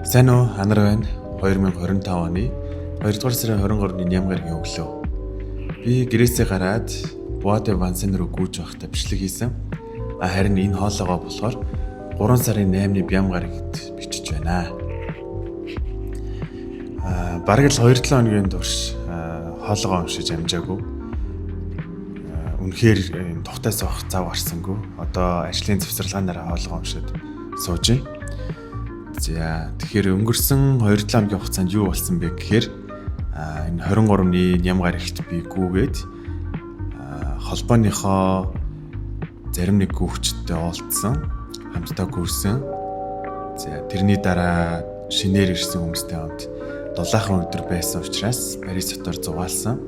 Сайн уу, Анар байна. 2025 оны 2 дугаар сарын 23-ны ням гарагийн өглөө. Би гэрээсээ гараад Боаде Вансен руу гүйж байхдаа бичлэг хийсэн. Харин энэ хоолоогоо болохоор 3 сарын 8-ны бям гарагт бичиж байна. Бараг л 2-7 хоногийн турш хоолоогоо уншиж амжаагүй. Үнэхээр тухтаас авах зав гарсангүй. Одоо ажлын завсарлагаараа хоолоогоо уншиж сууж байна. За тэгэхээр өнгөрсөн 2-7 хоногийн хугацаанд юу болсон бэ гэхээр энэ 23-ны ням гарагт би гүүгээд холбооныхоо зарим нэг гүүгчтэй уулзсан, хамтдаа гүйсэн. За тэрний дараа шинээр ирсэн хүмүүстэй хамт дулаахан өдөр байсан учраас Парис хотоор зугаалсан.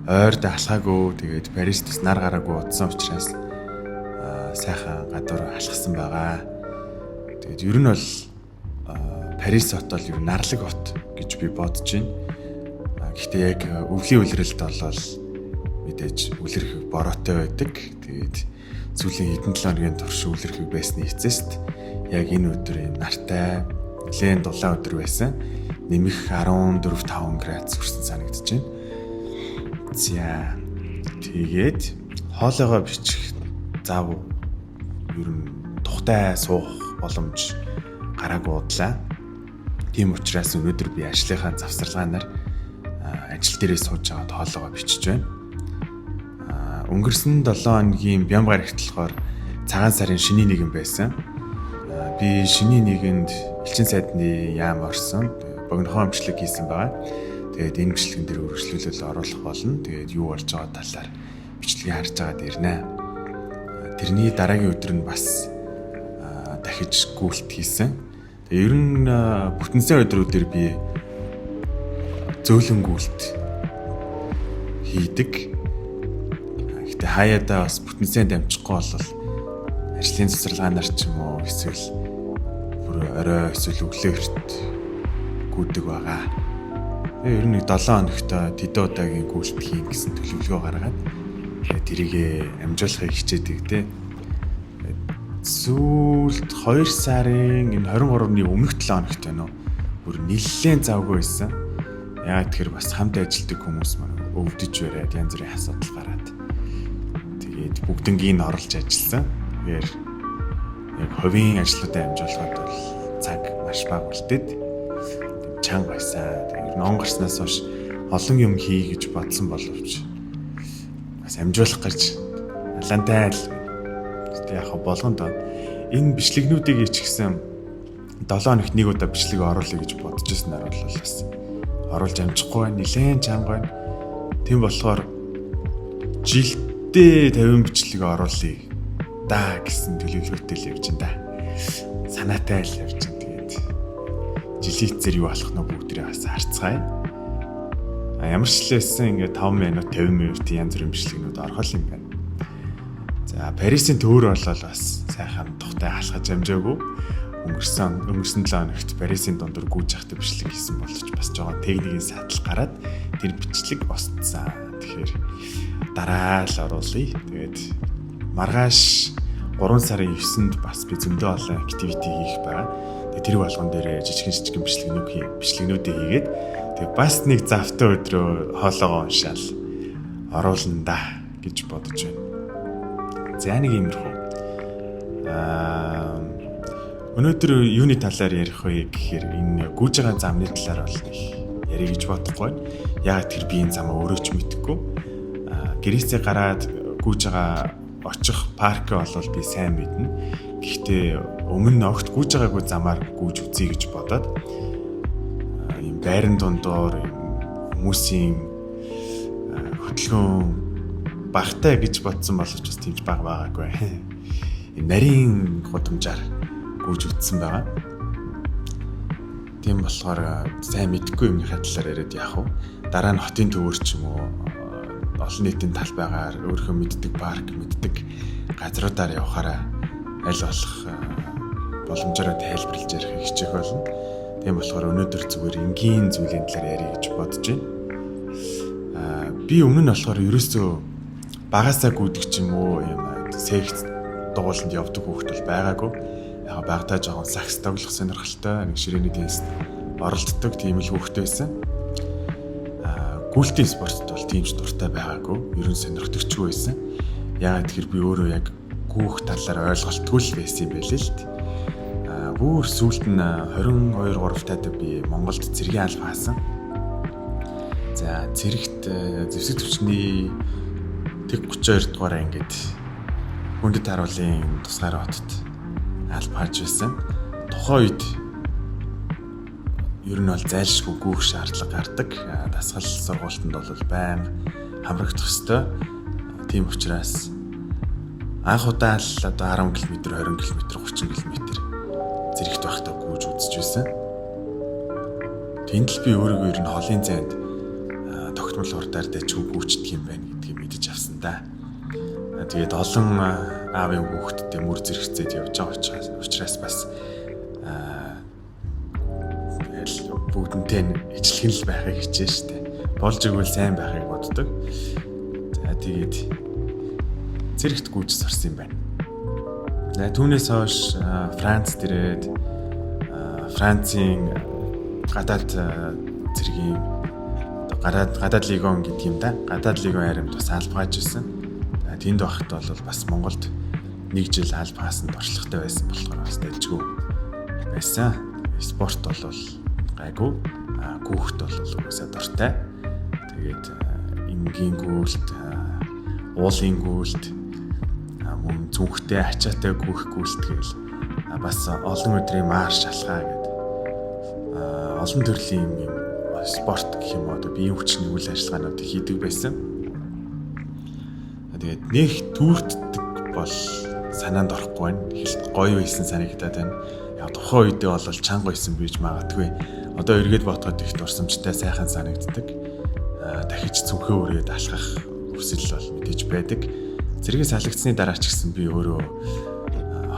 Ойрд алхаагүй, тэгээд Парис тус нар гараагүй утсан учраас сайхан гадуур алхсан байгаа. Тэгээд ер нь бол Парис хот бол ер нь нарлаг хот гэж би бодож байна. Гэхдээ яг өвлийн улиралд бол мэдээж үлрэх бороотой байдаг. Тэгээд сүүлийн хэдэн 7 хоногийн турш үлрэх байсны эцэст яг энэ өдөр энэ нартай нэлээд дулаан өдөр байсан. Нэмэх 14-5 градус хүрсэн санагдаж байна. За тэгээд хоолоогоо бичих зав ер нь тухтай суух боломж гараагүй удлаа. Тийм учраас өнөөдөр би ажлынхаа завсарлагаар ажил дээрээ сууж аваад хоолоогоо бичиж байна. Өнгөрсөн 7 хоногийн бям гарагт болохоор цагаан сарын шөнийн нэгэн байсан. Би шөнийн нэгэнд элчин сайдны яам орсон. Богинохон амжилт хийсэн байгаа. Тэгээд энэ бичлэгэн дээр үргэлжлүүлэл оруулах болно. Тэгээд юу болж байгаа талаар бичлэгийг харж агаад ирнэ. Тэрний дараагийн өдөр нь бас дахиж гүйлт хийсэн. Тэгээ ер нь бүтэнсэн өдрүүдээр би зөөлөн гүйлт хийдэг. Гэхдээ хаяадаа бас бүтэнсэнд амжихгүй бол ажлын цэцэрлэгаанаар ч юм уу эсвэл бүр орой эсвэл өглөөрт гүйдэг байгаа. Тэгээ ер нь 7 хоногт тэдэн удаагийн гүйлт хийн гэсэн төлөвлөгөө гаргаад тэрийг амжуулахыг хичээдэг те. Сүүлд 2 сарын энэ 23-ны өмнөх 7 хоногт байна уу? Бүр нэлээд завгүй байсан. Яагаад тэгэхээр бас хамт ажилладаг хүмүүс маань өвдөж бариад янз бүрийн асуудал гараад тэгээд бүгднийг оруулж ажилласан. Тэгэхээр яг хувийн ажлуудаа амжуулахад бол цаг маш бага үлдээд чанга байсан. Тэгээд он гарснаас хойш олон юм хий гэж бодсон боловч бас амжуулах гэж алантай л яг болгонд энэ бичлэгнүүдийг ч гэсэн 7 хоногт нэг удаа бичлэг оруулъя гэж бодож ирсэнээр бол бас оруулж амжихгүй нэлээд чанга байна. Тийм болохоор жилдээ 50 бичлэг оруулъя да гэсэн төлөвлөгөөтэй л явж байна да. Санаатай л явж байна. Тэгээд жилийн эцээр юу болох нь бүгдээ бас харцгаая. Ямар ч лээсэн ингээд 5 минут 50 минут янз бүрийн бичлэгнүүд орхол юм байна. За Парисын төөр болол бас сайхан тухтай алхаж амжаагүй. Өнгөрсөн 7 хоногт Парисын дундуур гүйж явахдаа бичлэг хийсэн боловч бас жоохон техникийн сатал гараад тэр бичлэг босцсон. Тэгэхээр дараа л оруулъя. Тэгээд маргааш 3 сарын 9-нд бас би зөндөө олон активити хийх байгаа. Тэгээд тэр болгон дээр жижигэн бичлэгнүүдээ хийгээд тэгээд бас нэг завтай өдрөө хоолоогоо уншаал оруулна да гэж бодож байна. За нэг иймэрхүү. Өнөөдөр юуны талаар ярих вэ гэхээр энэ гүйж байгаа замны талаар бол ярих гэж бодохгүй. Яагаад тэр би энэ замаа өөрөө ч мэдэхгүй. Гэрээсээ гараад гүйж байгаа очих парк бол би сайн мэднэ. Гэхдээ өмнө огт гүйж байгаагүй замаар гүйж үзье гэж бодоод ийм байран дундуур хүмүүсийн хөдөлгөөн багтай гэж бодсон боловч бас тийж бага байгаагүй. Энэ нарийн гудамжаар гүйж үтсэн байгаа. Тийм болохоор сайн мэдгүй юмны хадлаар яриад яах вэ? Дараа нь хотын төвөр ч юм уу олон нийтийн талбайгаар өөрийнхөө мэддэг парк мэддэг газруудаар явахаараа аль болох боломжоор тайлбарлаж ярих хичээх болно. Тийм болохоор өнөөдөр зүгээр энгийн зүйлийн талаар ярих гэж бодож байна. Би өмнө нь болохоор ерөөсөө багасаа гүйдэг ч юм уу юм секц дугууланд явдаг хүүхэд бол байгаагүй. Яг багтаа жоохон сакс тоглох сонирхолтой нэг ширээний теннист оролддог тийм л хүүхдтэй байсан. Гүйлтийн спортод бол тийм ч дуртай байгаагүй. Ер нь сонирхдогчгүй байсан. Яагаад тэгэхээр би өөрөө яг гүүх талаар ойлголтгүй л байсан юм байлээ л дээ. Бүр сүүлд нь 22-3 таад би Монголд цэргийн алба хаасан. За цэрэгт зэвсэг төвчний тэг 32 дугаараа ингээд хүндэт харуулын тусгаар хотод алба хаж байсан. Тухайн үед ер нь бол зайлшгүй гүүх шаардлага гардаг. Дасгал сургуультанд бол байнга хамрагдах ёстой. Тийм учраас анх удаа л одоо 10 км, 20 км, 30 км зэрэгт байхдаа гүйж үзэж байсан. Тэнд л би өөрийгөө ер нь холын зайд тогтмол хурдаар дэжгүй гүйчдэг юм байна гэдгийг мэдэж авсан да. Тэгээд олон аавын хүүхдтэй мөр зэрэгцээд явж байгаа учраас бас бүгднтэй ижлэгэн л байхыг хичээж штэ. Болж игэл сайн байхыг боддог. За тэгээд зэрэгт гүйж сурсан юм байна. Түүнээс хойш Франц дээрээд Францын гадаад цэргийн гадаад лигон гэдэг юм да. Гадаад лигон харимд бас алба хааж ирсэн. Тэнд байхад бол бас Монголд 1 жил алба хаасанд орчлогтой байсан болохоор бас дэжгүй байсан. Спорт бол гайгүй. Гүүхт бол угаасаа дуртай. Тэгээд энгийн гүйлт, уулын гүйлт, мөн зүнхтэй ачаатай гүүх гүйлтгэл бас олон өдрийн марш шалгаа гэдэг олон төрлийн юм спорт гэх юм уу биеийн хүчний үйл ажиллагаануудыг хийдэг байсан. Тэгээд нэг түүртдэг бол санаанд орохгүй байна. Хэлт гоё байсан санагдаад байна. Яг тухайн үедээ бол чанга байсан бийж магадгүй. Одоо эргээд бодоход их дурсамжтай сайхан санагддаг. Дахиж цүнхээ өрөөд алхах хүсэл бол мэдээж байдаг. Зэрэгээс салгацсны дараа ч гэсэн би өөрөө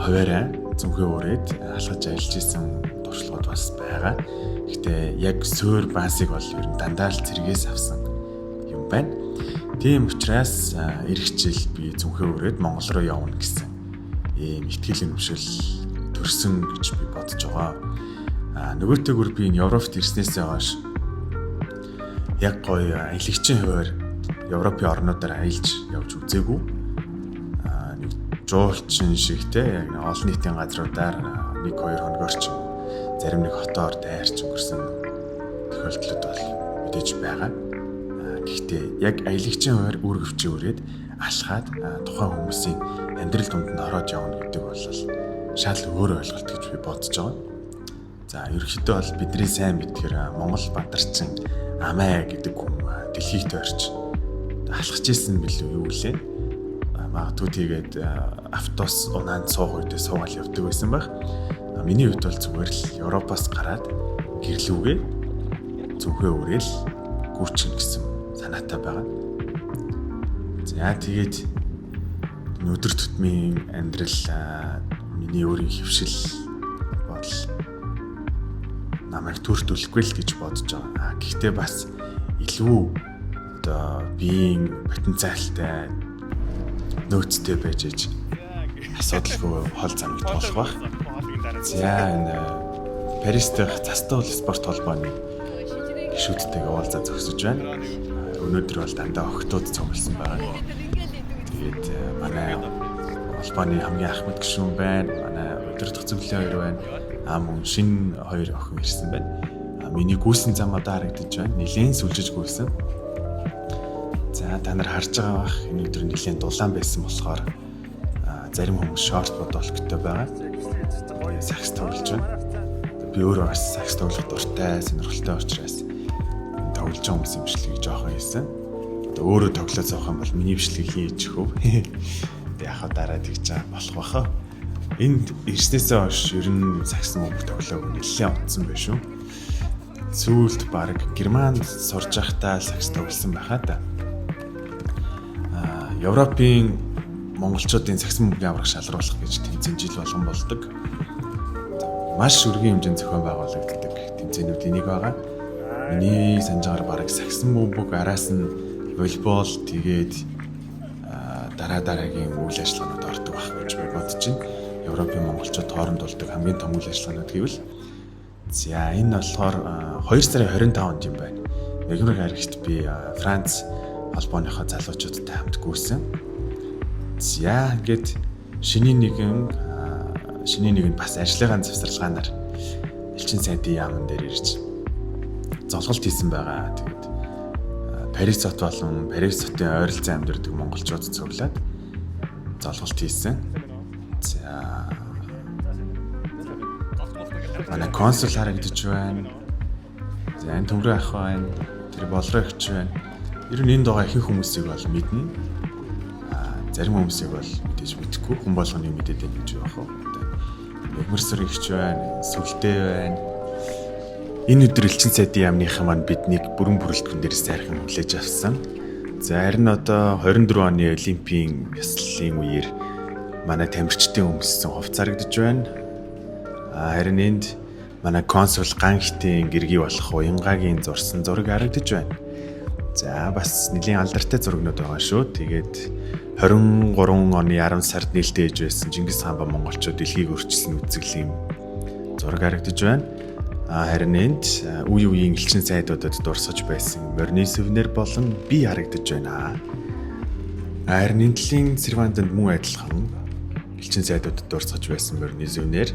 хуваараа цүнхээ өрөөд алхаж ажиллаж исэн туршлагууд бас байгаа. Гэхдээ яг суур баасыг бол ер нь дандаа л зэрэгээс авсан юм байна. Тийм учраас эх жил би цүнхээ өрөөд Монгол руу явна гэсэн ийм ихтгэл өнөмшил төрсөн гэж би бодож байгаа. Нөгөөтэйгүр би энэ Европт ирснээсээ хойш яг гоё аялагчийн хуваар Европын орнуудаар аялж явж үзээгүй. Нэг жуулчин шиг те яг олон нийтийн газруудаар 1-2 хоногор ч зарим нэг хотоор дайрч өнгөрсөн тохиолдлууд бол мэдээж байгаа. Гэхдээ яг аялагчийн хуваар үр хөвчөө өрөөд алхаад тухайн хүмүүсийн амьдрал дунд нь ороод явна гэдэг бол шал өөр ойлголт гэж би бодож байгаа. За ерөнхийдөө бол бидний сайн мэдгээр Монгол Бадарчин Амаа гэдэг хүн дэлхийд тойрч алхаж ирсэн билүү юу гэлээ. Магадгүй тэгээд автобус унаанд суух үедээ суугаад явдаг байсан байх. Миний хувьд бол зүгээр л Европоос гараад гэрлүүгээ зүнхээ өрөөл гүйчин гэсэн санаатай байгаа. За тэгээд өдөр тутмын амьдрал миний өөрийн хөвшил бол намайг төртүүлэхгүй л гэж бодож байгаа. Гэхдээ бас илүү одоо биеийн потенциалтай нөөцтэй байж асуудалгүй хол замыг тоолох байх. За энэ Парис дахь цастай спорт холбооны гишүүдтэйгээ уулзаа зогсож байна. Өнөөдөр бол дандаа охтууд цугласан байгаа. Тэгээд манай холбооны хамгийн ахмад гишүүн байна. Манай удирдах зөвлөлийн хоёр байна. Мөн шинэ 2 охин ирсэн байна. Миний гүйсэн зам одоо харагдаж байна. Нилээн сүлжиж гүйсэн. За та нар харж байгаа бах энэ өдөр нилээн дулаан байсан болохоор зарим хүмүүс шорт бодолттой байгаа. Сакс тоглож байна. Би өөрөө бас сакс тоглох дуртай, сонирхолтой учраас тоглож байгаа хүмүүс имжлэгийг жоохон хийсэн. Одоо өөрөө тоглож байгаа юм бол миний имжлэгийг хийж өгөө. Тэг яг дараа тэгж болох баха. Энд ирснээсээ хойш ер нь сакс мөнгө тоглоог нэлээд утсан байх шүү. Сүүлд баг Германд сурж байхдаа сакс тоглосон байхаа та. Европын монголчуудын сакс мөнгөний аврах шалруулах гэж тэмцээн жил болгон болдог. Маш өргөн хэмжээнд зохион байгуулагддаг тэмцээнүүд энийг байгаа. Миний санджаар баг сакс мөнгө араас нь волейбол тэгээд дараагийн үйл ажиллагаанууд ордог байх гэж би бодож байна. Европын монголчууд хооронд болдог хамгийн том үйл ажиллагаанууд гэвэл за энэ болохоор 2 сарын 25 онд юм байна. Мегмар харигт би Франц холбооныхоо залуучуудтай хамт гүйсэн. За ингээд шинийн нэгэн бас ажлын завсарлагаанаар элчин сайдын яамн дээр ирж золголт хийсэн байгаа. Тэгээд Парис хот болон Парис хотын ойролцоо амьдардаг монголчууд цуглаад золголт хийсэн. За манай консул харагдаж байна. За энэ төмрөө ах байна. Тэр болроо ихч байна. Ер нь энд байгаа ихэнх хүмүүсийг бол мэднэ. Зарим хүмүүсийг бол мэдээж мэдэхгүй. Хүн болгоны мэдээд байна гэж байна. Мегмарсүр ихч байна. Сүлдээ байна. Энэ өдөр элчин сайдын яамныхан маань биднийг бүрэн бүрэлдэхүүн дээр сайхан хүлээж авсан. За харин одоо 24 оны Олимпийн ёслолын үеэр манай тамирчдын өмссөн хувцас харагдаж байна. Харин энд манай консул Ганхтын гэргий болох Уянгагийн зурсан зураг харагдаж байна. За бас нэлийн алдартай зурагнууд байгаа шүү. Тэгээд 23 оны 10 сард нээлттэй ээж байсан Чингис хаан ба монголчууд дэлхийг өөрчилсөн үзэглийн зураг харагдаж байна. Харин энд үе үеийн элчин сайдуудад дурсаж байсан морины сүвнэр болон бие харагдаж байна. Харин энэлийн сервантанд мөн адилхан элчин сайдуудад дурсаж байсан морины сүвнэр.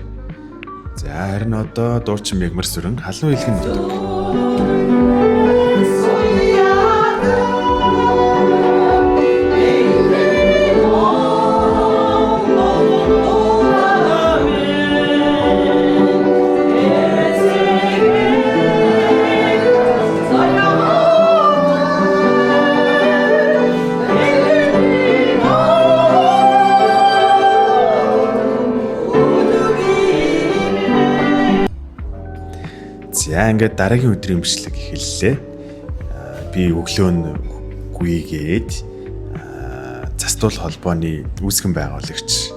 За харин одоо дуучин мегмар сүрэн халуун илгэн нутаг. За ингээд дараагийн өдрийн бичлэг эхэллээ. Би өглөө нь гүйгээд застуул холбооны үүсгэн байгуулагч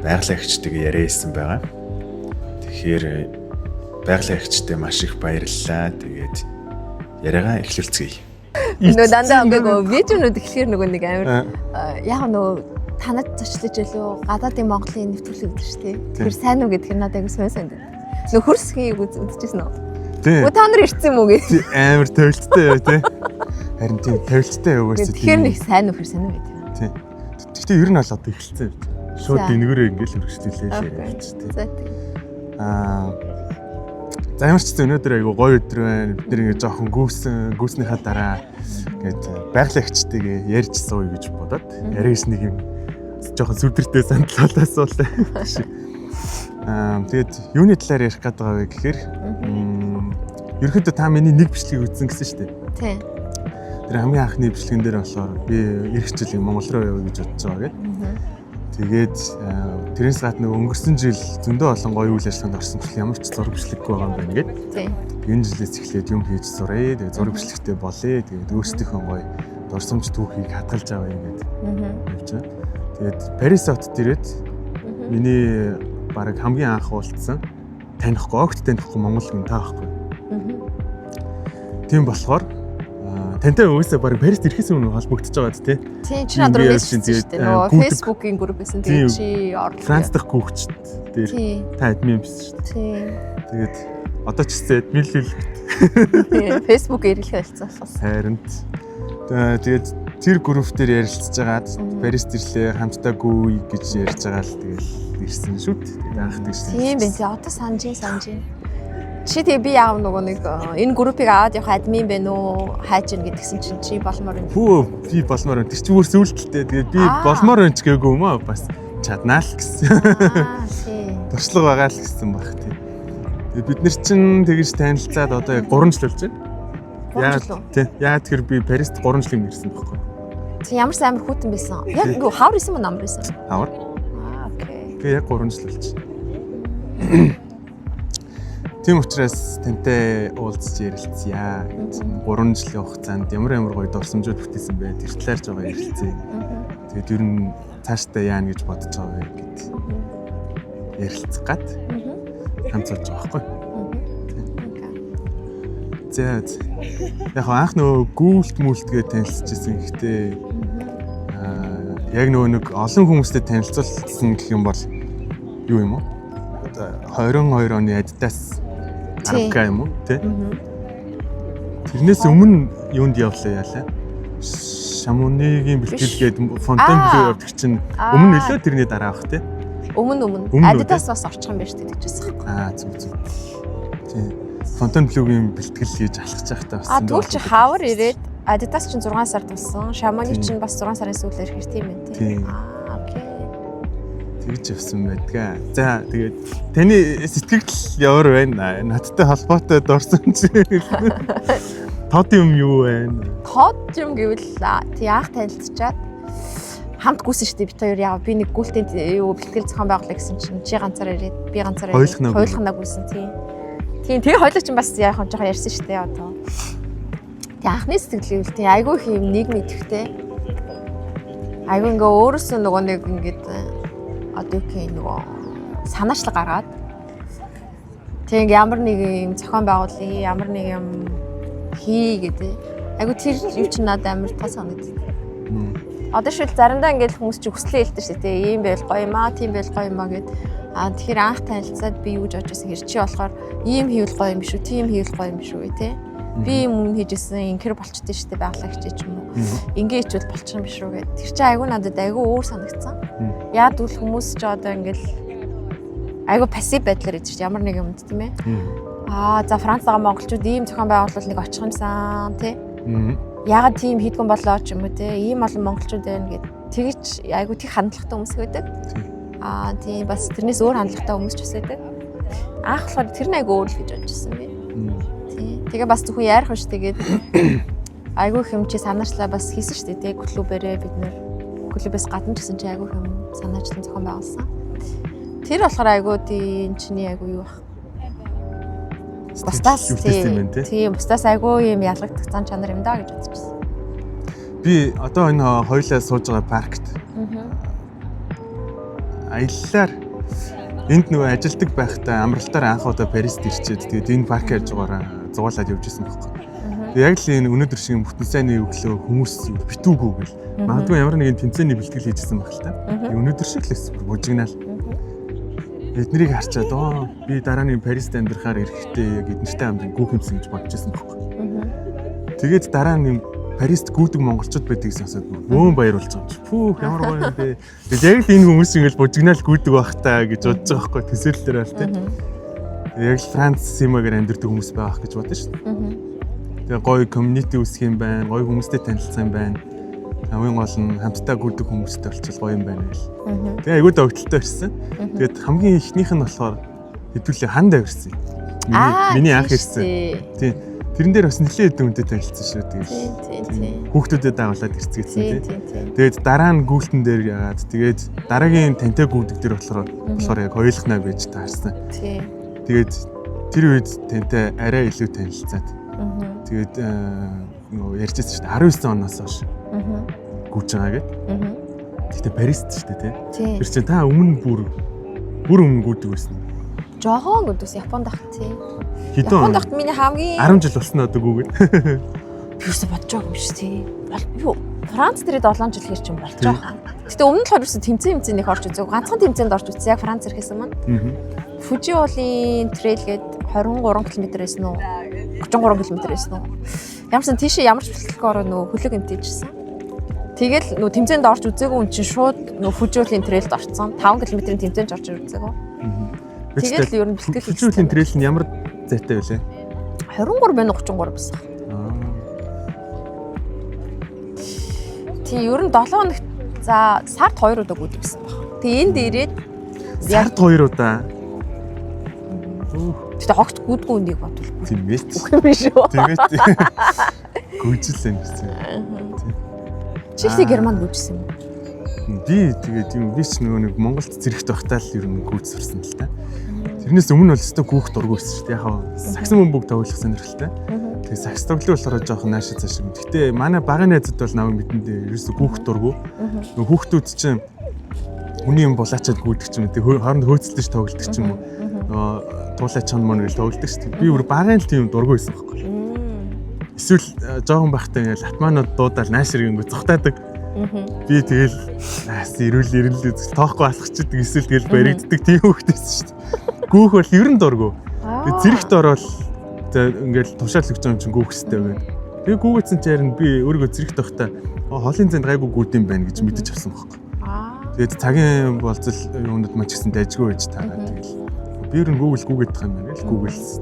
байгалийн яриа хийсэн байгаа. Тэгэхээр байгалийн агчтай маш их баярлалаа. Тэгээд яриагаа эхлүүлцгээе. Нөгөө дандаа нөгөө видеонууд эхлэхээр нөгөө нэг амар яг нөгөө танад зочлож илүү гадаадын Монголын нэвтрүүлэг гэдэг шүү дээ. Тэр сайн уу гэдгийг надад аягүй сонь. Нөгөө хөрсгийг үзчихсэн үү? Та нар ирсэн юм уу гэж. Амар төвлөлттэй яа тий. Харин тийм төвлөлттэй яваас тийм. Тэгэхээр нэг сайн уу хэрсэн үү гэдэг. Тий. Гэхдээ ер нь бол одоо эхэлсэн. Шууд энгөрөө ингээл хөргөжлүүлээ шээ. За тий. За ямар ч гэсэн өнөөдөр айгу гоё өдөр байна. Бид нэр ингээ жоохон гүйснийхаа дараа ингээд байгалийн агчтайгээ ярьж сууя гэж бодоод яриаш нэг юм жоохон сүдэртэй сандлал асуулаа. Тэгээд юуны талаар ярих гээд байгаа вэ гэхээр ерөнхийдөө та миний нэг бичлэгийг үзсэн гэсэн шүү дээ. Тий. Тэр хамгийн анхны бичлэгэн дээр болохоор би эх жилийн Монгол руу явъя гэж бодож байгаа гэдэг. Тэгээд тэрнээс гадна өнгөрсөн жил зөндөө олон гоё үйл ажиллагаанд орсон ч ямар ч зураг бичлэггүй байгаа юм байна гэдэг. Тий. Энэ жилээс эхлээд юм хийж сураа. Тэгээд зураг бичлэгтэй болъё. Тэгээд өөрсдийнхөө гоё дурсамж түүхийг хадгалж авъя гэдэг. Явж байгаа. Тэгээд Парис хотод ирээд миний бараг хамгийн анх уулзсан танихгүй, огт танихгүй монгол хүн та байхгүй. Тийм болохоор тантай өөсөө бараг Парист ирэхээс өмнө холбогдож байгаа тий. Тийм чи надад мессеж хийсэн нөгөө Facebook-ийн группээс нь тий чи орлоо. Франц дахь хүүхчд дээр та админ биш шүү дээ. Тий. Тэгээд одоо ч гэсэн админ л хэлэхэд. Тий Facebook ирэлхээ болцсон болохоос. Харин тэгээд тэр групп дээр ярилцж байгаад Парист ирлээ хамтдаа гүйе гэж ярьж байгаа л тэгэл ирсэн шүү дээ. Тэгээд анх тэгсэн. Тийм байх. Одоо санаж. Чи тэг би яав нөгөө нэг энэ группийг аваад явах админ байна уу? Хайж ийн гэдгсэн чинь чи болмоор байна. Хөө би болмоор байна. Тэр чи өөр сүултэлтэй. Тэгээд би болмоор байна ч гээгүй юм аа бас чаднаа л гэсэн. Тийм. Туршлага байгаа л гэсэн баг тийм. Тэгээд бид нар чинь тэгж танилцаад одоо 3 жил болж байна. Яа тэгэхээр би Парист 3 жилийн ирсэн байхгүй. Чи ямар сайн амар хүүтэн байсан. Яг ингээ хавар исэн мөн амар байсан. Хавар. Окей. Би яг 3 жил болж байна. Тийм учраас тантай уулзч ярилцъя. 3 жилийн хугацаанд ямар гоё дурсамжууд бүтээсэн бэ? Тэр талаар жоо ярилцъя. Тэгээд ер нь цаашдаа яана гэж бодож байгаа вэ гэд ярилцах гад хамт болж байгаа байхгүй. За яг анх нөгөө гүйлт мүлтгээ танилцчихсан. Гэхдээ яг нөгөө нэг олон хүмүүстэй танилцуулсан гэх юм бол юу юм уу? 22 оны Adidas арга юм уу тий? Тэрнээс өмнө юунд явлаа яалаа? Шамуныгийн бэлтгэл гээд Fontainebleau явдаг чинь өмнө нөлөө тэрний дараа бах тий? Өмнө Adidas бас орчих юм байна шүү дээ тэгчихсэн байхгүй. Зүг. Тий. Fontainebleau-гийн бэлтгэл хийж алхаж байхдаа бас. Тэгвэл чи хавар ирээд Adidas чинь 6 сард болсон. Шаманы чинь бас 6 сарын сүүлээр ирэх тийм байна тий. Окей. Тэгж явсан байдгаа. За тэгээд таны сэтгэл ямар байна? Надтай холбоотой дурсан чи. Тод юм юу байна? Тод юм гэвэл тий анх танилцчаад хамт гүйсэн шүү дээ бид хоёр яа би нэг гүйлтийн юу бэлтгэл зохион байгуулах гэсэн чинь чи ганцаар ирээд би ганцаар ирээд хойлохнаа гүйсэн тийм тэгээ хойлоо чинь бас яах вэ жоохон ярьсан шүү дээ одоо тэгээ анхны сэтгэл гэвэл тий айгүй их юм нийгэм идэвхтэй айгүй ингээ өөрөөсөө нөгөө нэг ингээд одоо юу гэх нөгөө санаачлаг гаргаад тэгээ ямар нэг юм зохион байгуулъя ямар нэг юм хий гэдэг айгүй тэр юу ч надад амар таа санагдав. Одоо шил заримдаа ингээд хүмүүс чи хүслээ хэлдэг шүү дээ. Ийм байл гоё юм аа, тийм байл гоё юм аа гэд. Тэгэхээр анх танилцаад би юу гэж бодож байсан хэрэг чи болохоор ийм хийвэл гоё юм биш үү, тийм хийвэл гоё юм биш үү тий. Би юм хийжсэн инкер болчтой шүү дээ байгалаа хичээж юм уу. Ингээ хичвэл болчих юм биш үү гэд. Тэр чи айгүй надад айгүй өөр санагдсан. Яг үл хүмүүс ч одоо ингээд айгүй пассив байдлаар идэж ямар нэг юмд тийм ээ. За Францаага монголчууд ийм зохион байгуулалтыг очих юмсан тий. Ягаад тийм хийдгэн болоо ч юм уу те ийм олон монголчууд байна гэд тэгж айгу тэг хандлагатай хүмүүс байдаг. Тийм бас тэрнээс өөр хандлагатай хүмүүс ч бас байдаг. Анх болохоор тэр нь айгу өөр л гэж бодчихсон би. Тийм. Тэгээ бас зөвхөн яарах биш тэгээд айгу хэм чи санаачлаа бас хийсэн шүү дээ те клубээрээ бид нэр клубээс гадна ч гэсэн чи айгу хэм санаачлан зохион байгуулсан. Тэр болохоор айгу тийм чиний айгу юу бах. Бусдаас тийм бусдаас айгүй юм ялгагдах зан чанар юм даа гэж бодчихсон. Би одоо энэ хоёулаа сууж байгаа паркт. Аяллаар энд нөгөө ажилдаг байхдаа амралтаар анх удаа Парист ирчээд тэгээд энэ парк яаж байгаараа зугаалаад явж исэн байхгүй. Тэгээд яг л энэ өнөөдөр шиг бүтэн сайнны өглөө хүмүүс битүүгүү гэл. Магадгүй ямар нэгэн тэмцээний бэлтгэл хийжсэн байх л та. Өнөөдөр шиг л эсвэр бужигнаал. Эднэрийг харчаад би дараа нь Парист амьдрахаар эрэхтэй яг эднэртэй хамт гүүх юмсан гэж бодож байсан байхгүй. Тэгээд дараа нь Парист гүйдэг монголчууд байдаг гэсэн сонсоод бөөн баярлж байгаа юм чи. Пүүх ямар гоё юм бэ. Тэгээд яг л энэ хүмүүс ингээл бужигнаал гүйдэг байх таа гэж бодож байгаа байхгүй. Төсөөллөөр байна те. Яг л Франц симагаар амьдардаг хүмүүс байх гэж бодсон шүү дээ. Тэгээд гоё community үүсгэх юм байна, гоё хүмүүстэй танилцсан юм байна. Хамгийн гол нь хамтдаа гүйдэг хүмүүстэй болчихвол гоё юм байна гэл. Тэгээ айгүй догтлолтой ирсэн. Тэгээд хамгийн ихнийх нь болохоор хэдүүлээ ханд авирсан. Миний анх ирсэн. Тийм. Тэрэн дээр бас нэлээд хэдэн хүнтэй танилцсан шүү дээ. Хүүхдүүдэд дагуулад ирцгээсэн тийм. Тэгээд дараа нь гүйлтэн дээр яагаад тэгээд дараагийн тантай гүйдэг дээр болохоор яг хоёулахнаа байж таарсан. Тэгээд тэр үед тантай арай илүү танилцаад. Тэгээд нөгөө ярьжсэн шүү дээ 19 оноос хойш. Гүйж байгаа гэд. Гэтэ Парист шүү дээ тий. Тэр чинь та өмнө бүр өмнө гүйдэг байсан. Жохон гүйдээс Японд ах тий. Японд ах миний хамгийн 10 жил болсон одоо гүйгээд. Би юусаа бодож байгаа юм шүү тий. Юу Франц дээрээ 7 жил хэр чинь болж байгаа. Гэтэ өмнө нь болохоор юусэн тэмцээнийх орж үзэв. Ганцхан тэмцээнд орж үзсэн яг Франц ирэхээс өмнө. Фужи уулын трейл гээд 23 км байсан уу? 33 км байсан уу? Ямарсан тийшээ ямар ч бэлтгэл нөгөө хөлөг эмтээжсэн. Тэгэл нөгөө тэмцээнд орж үзээгүй хүн чинь шууд нөгөө Фужиулын трейлд орцсон. 5 км-ийн тэмцээнд орж үзээгүй. Тэгэл ер нь бэлтгэл Фужиулын трейл нь ямар зайтай вэ? 23 байна 33 байсан. Тий ер нь 7 хоногт за сард 2 удаа гүйдэг гэсэн баг. Тэгээ энд ирээд сард 2 удаа. Тэгтээ хогт гүйдгүй үнийг бодвол. Тийм ээ. Үгүй юм шүү. Тэгээд гүйжлэн гэсэн. Чихний Германд гүйжсэн юм. Би тэгээд юм би ч нэг Монголд зэрэгт байхдаа л ер нь гүйж сурсан л та. Тэрнээс өмнө бол өстой гүйх дургүйсэн шүү дээ. Яг саксон бөмбөг тоглох сонирхолтой. Тэгээд сакс тоглох болохоор жоохон наашид цааш юм. Гэтэ манай багын найзууд бол намайг мэдэндээ ерөөсө гүйх дургүй. Нөгөө хүүхдүүд чинь хүний юм булаачаад гүйдэг ч юм. Тэгээд хооронд хөөцөлдөж тоглодог ч юм уу. Туулаа чон мон гэж тоглодог шүү дээ. Би бүр багын л тийм дургүйсэн байхгүй. Эсвэл жоохон байхдаа ингээл атманууд дуудаал наашир гингүү цогтаадаг. Би тэгэл ирүүл тоохгүй алхчихдаг эсвэл тэгэл баригддаг тийм хөвгтэйсэн шүү дээ. Гүүх бол ер нь дургу. Тэгээ зэрэгт ороод ингээл тушаал өгч байгаа юм чинь гүүх хэстэй байгаад. Тэгээ гүүгээсэн чинь би өөрийгөө зэрэгт байхдаа хоолын зэнд гайгүй гүйд юм байна гэж мэдэж авсан байхгүй. Тэгээд цагийн болцол юунад маа ч гэсэн дайжгүй байж таараа тэгэл. Би ер нь гүүгээд байгаа юм байна л гүүгэлсэн.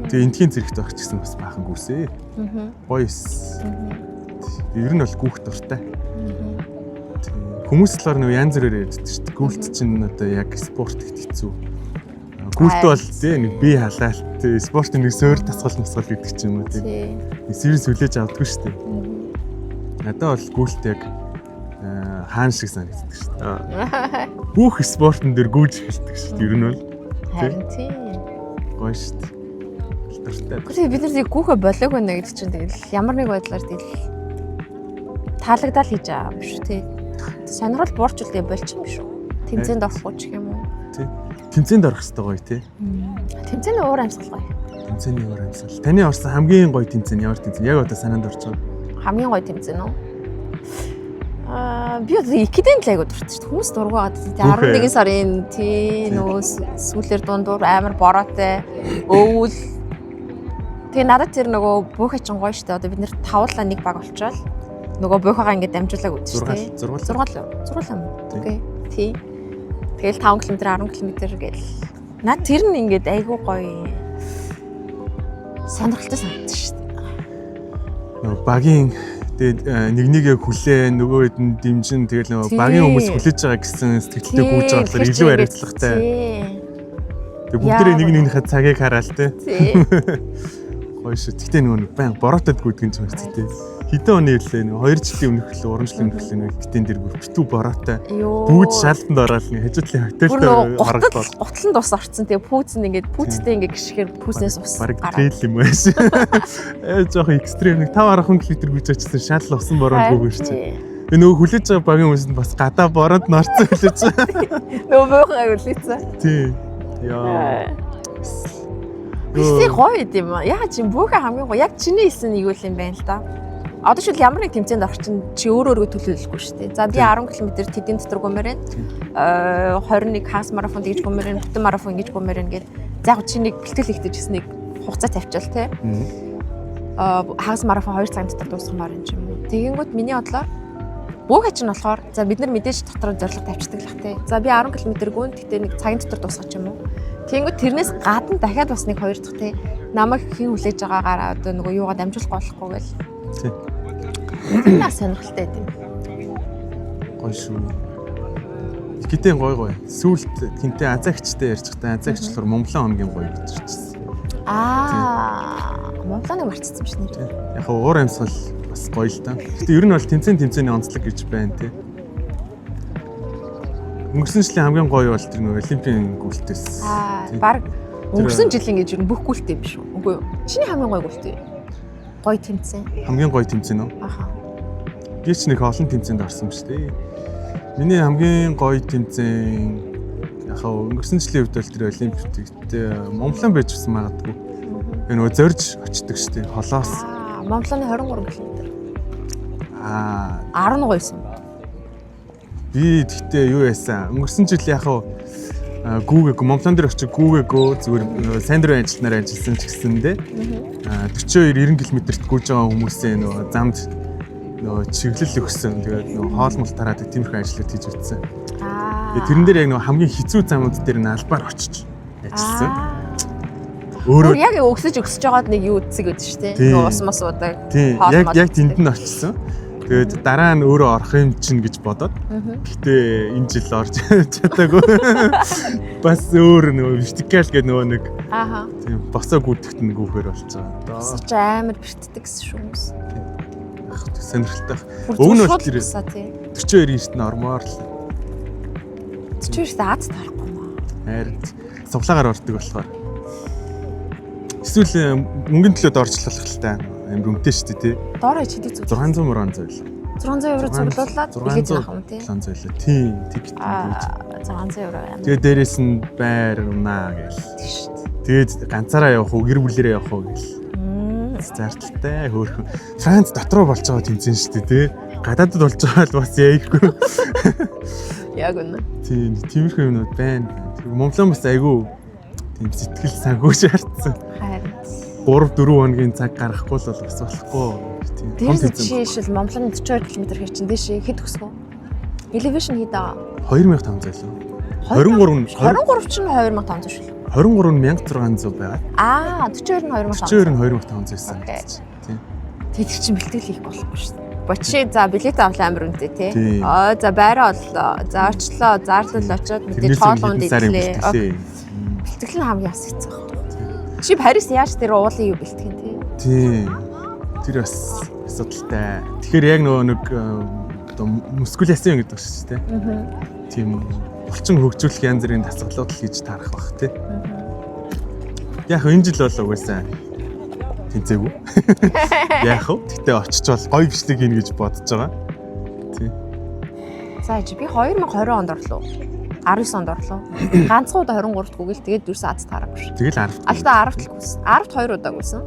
Тэгээ энтхийн зэрэгт байх ч гэсэн бас баахан гүйсээ. Гоёс. Ер нь бол гүүх дуртай. Хүмүүс талаар нөө янз бүрээр ярьдаг шүү дээ. Гүйлт чинь одоо яг спорт гэд хэцүү. Гүйлт бол тийм нэг бие халаалт, спортын нэг суур тасгал гэдэг ч юм уу тийм. Сервис хүлээж авдаггүй шүү дээ. Надад бол гүйлт яг хаан шиг санагддаг шүү дээ. Бүх спортын дээр гүйж хэлдэг шүү дээ. Ер нь бол тийм. Гоё шүү дээ. Гэхдээ бид нар гүүхэ болоог байна гэдэг чинь тэгэл ямар нэг байдлаар тэгэл таалагдал хийж байгаа юм шүү тий. Сонирхол буурчлаа болчих юм шүү. Тэмцээнд орохгүй ч юм уу. Тий. Тэмцээнд орох хэрэгтэй гоё тий. Тэмцээний уур амьсгал гоё. Тэмцээний уур амьсгал. Таны орсон хамгийн гоё тэмцээн ямар тэмцээн? Яг одоо санаанд орж байгаа. Хамгийн гоё тэмцээн үү? Би одоо икидэн л айгуу дуртай шүү. Хүмүүс дургуйгаад 11 сарын тий нөө сүүлэр дундуур амар бороотой өвөл. Тэгээ надад тэр нөгөө буухай чин гоё шүү. Одоо бид нэр тавлаа нэг баг олчоод нөгөө буухайгаа ингээд дамжуулаад үзэж тий. 6 юм. Окей. Тий. Тэгэл 5 км 10 км гээл. Наад тэр нь ингээд айгүй гоё. Сонирхолтой санагдаж шүү. Нөгөө багийн тэгээд нэгээ хүлээ нөгөө хэд нь дэмжин тэгэл нөгөө багийн хүмүүс хүлээж байгаа гэсэн сэтгэлтэй гүйж байгаа болохоор илүү хариуцлагатай. Тэгээд бүгдээ нэгнийхээ цагийг хараал те. Гоё шүү. Тэгтээ нөгөө баян бороотод гүйдэг юм чинь хэвчээ. Хэдэн оны хэлээ нөгөө 2 жилийн өмнөх лөө уран жилийн өмнөх лөө гитэн дээр бүр битүү бороотой. Бүгд шаалтанд ороод нэг хажуудлын хотелд харагдаад. Гутланд ус орцсон тэгээ пүүцэнд ингээд пүүцтэй ингээд гიშгээр пүүснээс ус гараад. Тэгэл юм байш. Жоох экстрем нэг 5-10 км гүйж очсон шал усан бороод гүйгэрч. Тэгээ нөгөө хүлээж байгаа багийн хүмүүсд бас гадаа бороод норцсон хүлээж байгаа. Нөгөө боохоо хүлээсэн. Тий. Яа. Бисээ гоё юм аа. Яг чи бүхэн хамгийн гоё. Яг чиний хэлсэн нэг үйл юм байна л да. Одоо шил ямар нэг тэмцээнд орох чинь чи өөрөө төлөвлөхгүй шүү дээ. За би 10 км тэдийн дотор гоморын 21 хагас марафонд гэж гоморын, бүтэн марафон гэж гоморын гээд за яг чи нэг бэлтгэл хийхдээ гэсэн нэг хугацаа тавьчаал те. Хагас марафон 2 цагийн дотор дуусгамаар юм чинь. Тэгэнгүүт миний бодлоор бүхэн чинь болохоор за бид нар мэдээж дотор зорилго тавьчихдаг л те. За би 10 км гүн тэгтээ нэг цагийн дотор дуусгах юм уу? Тэгэнгүүт тэрнээс гадна дахиад бас нэг 2 дахь те. Намайг хэн хүлээж байгаагаараа одоо нөгөө юугаа дамжуулах болохгүй гэл. Тий. Наа сонирхолтой юм. Гоё шүү. Гитэн гоё. Сүүлд тэнтэй азаагчтай ярьж байгаа. Азаагчлаар Монголын хоногийн гоё гэж ирчихсэн. Монголыг марцсан юм шиг нэр. Яг уур амьсгал бас гоё л та. Гэтэ ер нь бол тэмцээний онцлог гэж байна тий. Өнгөрсөн жилийн хамгийн гоё бол тэр нэг олимпийн гүйлтээс. Баг өнгөрсөн жилийн гэж ер нь бүх гүйлт юм шүү. Үгүй юу? Чиний хамгийн гоё гүйлт юу? Гоё тэмцээн. Хамгийн гоё тэмцээн үү? Аха. Би ч нэг олон тэмцээнд орсон шүү дээ. Миний хамгийн гоё тэмцээн яг өнгөрсөн жилийн үед бол тэр олимпиадт Монголын байж гисэн магадгүй. Би нөгөө зорж очдөг шүү дээ. Холоос. Монголын 23 км. 12 байсан. Би тэгтээ юу яасан? Өнгөрсөн жил яг гүүгээгүй Монголын дээр очиж гүүгээгөө зүгээр сайн дурын ажилтнаар ажилласан ч гэсэндээ 42-90 км-т гүйж байгаа хүмүүсээ нөгөө замд нөгөө чиглэл өгсөн. Тэгээд нөгөө хоолмол тараад тиймэрхүү ажлууд хийж үзсэн. Тэгээд тэрэн дээр яг нөгөө хамгийн хэцүү замууд дээр нь албаар очиж ажилласан. Өөрөө яг өгсөж байгаад нэг юу үзсэг гэдэг шүү дээ. Нөгөө ус мос удаг. Яг тэнд нь очсон. Тэгээд дараа нь өөрөө орох юм чинь гэж бодоод. Гэтэ энэ жил орж чадаагүй. Бас өөр нөгөө вертикал гэдэг нөгөө нэг. Тийм босоо гүдэгт нэг үхээр болж байгаа. Босооч амар бэртдэг гэсэн шүү хүмүүс. Сонирхолтой. Өг нь бол тэр 42 эрт нь ормоор л. 42-т Аз тарахгүй маа. Харин суглаагаар ордог болохоор. Эсвэл мөнгөний төлөөд орчлох л та. Амар үнэтэй шүү дээ тий. Доор ичдэг зүг. 600 мөрөн зөөл. 600 евро цуглуулад билет авах юм тий. 600 зөөлөө. Тийм тэгт. 600 евро амар. Тэгээ дээрээс нь байр унаа гэл. Тэгээд ганцаараа явах уу, гэр бүлээрээ явах уу гэл. Зарталтай хөөрхөн. Франц дотроо болж байгаа тэмцээн шүү дээ тий. гадаадд болж байгаа л бас яйггүй. Яг үнэ. Тиймэрхүү юмнууд байна. Монголын бас айгүй тийм сэтгэл санхүү шаардсан. Харин 3-4 хоногийн цаг гаргахгүй л бас болохгүй. Тэр жишээл Монголын 42 км хэр чин дэше хэд өсгөө? Elevation хэд аа? 2500 лөө. 23 чинь 2500 шүү. 23600 байгаа. 42 нь 2500. 42 нь 2500 байсан. Тийм. Тэд чинь бэлтгэл хийх болохгүй шүү. Бочи за билет авлаа амар үнэтэй тий. За байраа оллоо. За орчлоо. Зарлал очоод мэдээ тоолоонд ирлээ. Бэлтгэл нь хамгийн бас хэцүү байна. Чи Парис яаж тэр уулын юу бэлтгэн тий? Тэр бас асуудалтай. Тэгэхээр яг нэг одоо мускуляцийн гэдэг шүү дээ. Тийм булчин хөгжүүлэх янз бүрийн дасгалууд л хийж таарах бах тий. Яг энэ жил бол угаасаа тэнцээгүй. Яг хөө. Гэтэ очичвол гоё бичлэг хийнэ гэж бодож байгаа. Тий. За би 2020 онд орлоо. 19 онд орлоо. Ганцхан удаа 23-т гүгэл тэгээд дөрөс Аз таараагүй шүү. Тэгэл 10-т. Алдаа 10-т л гүйсэн. 10-т 2 удаа гүйсэн.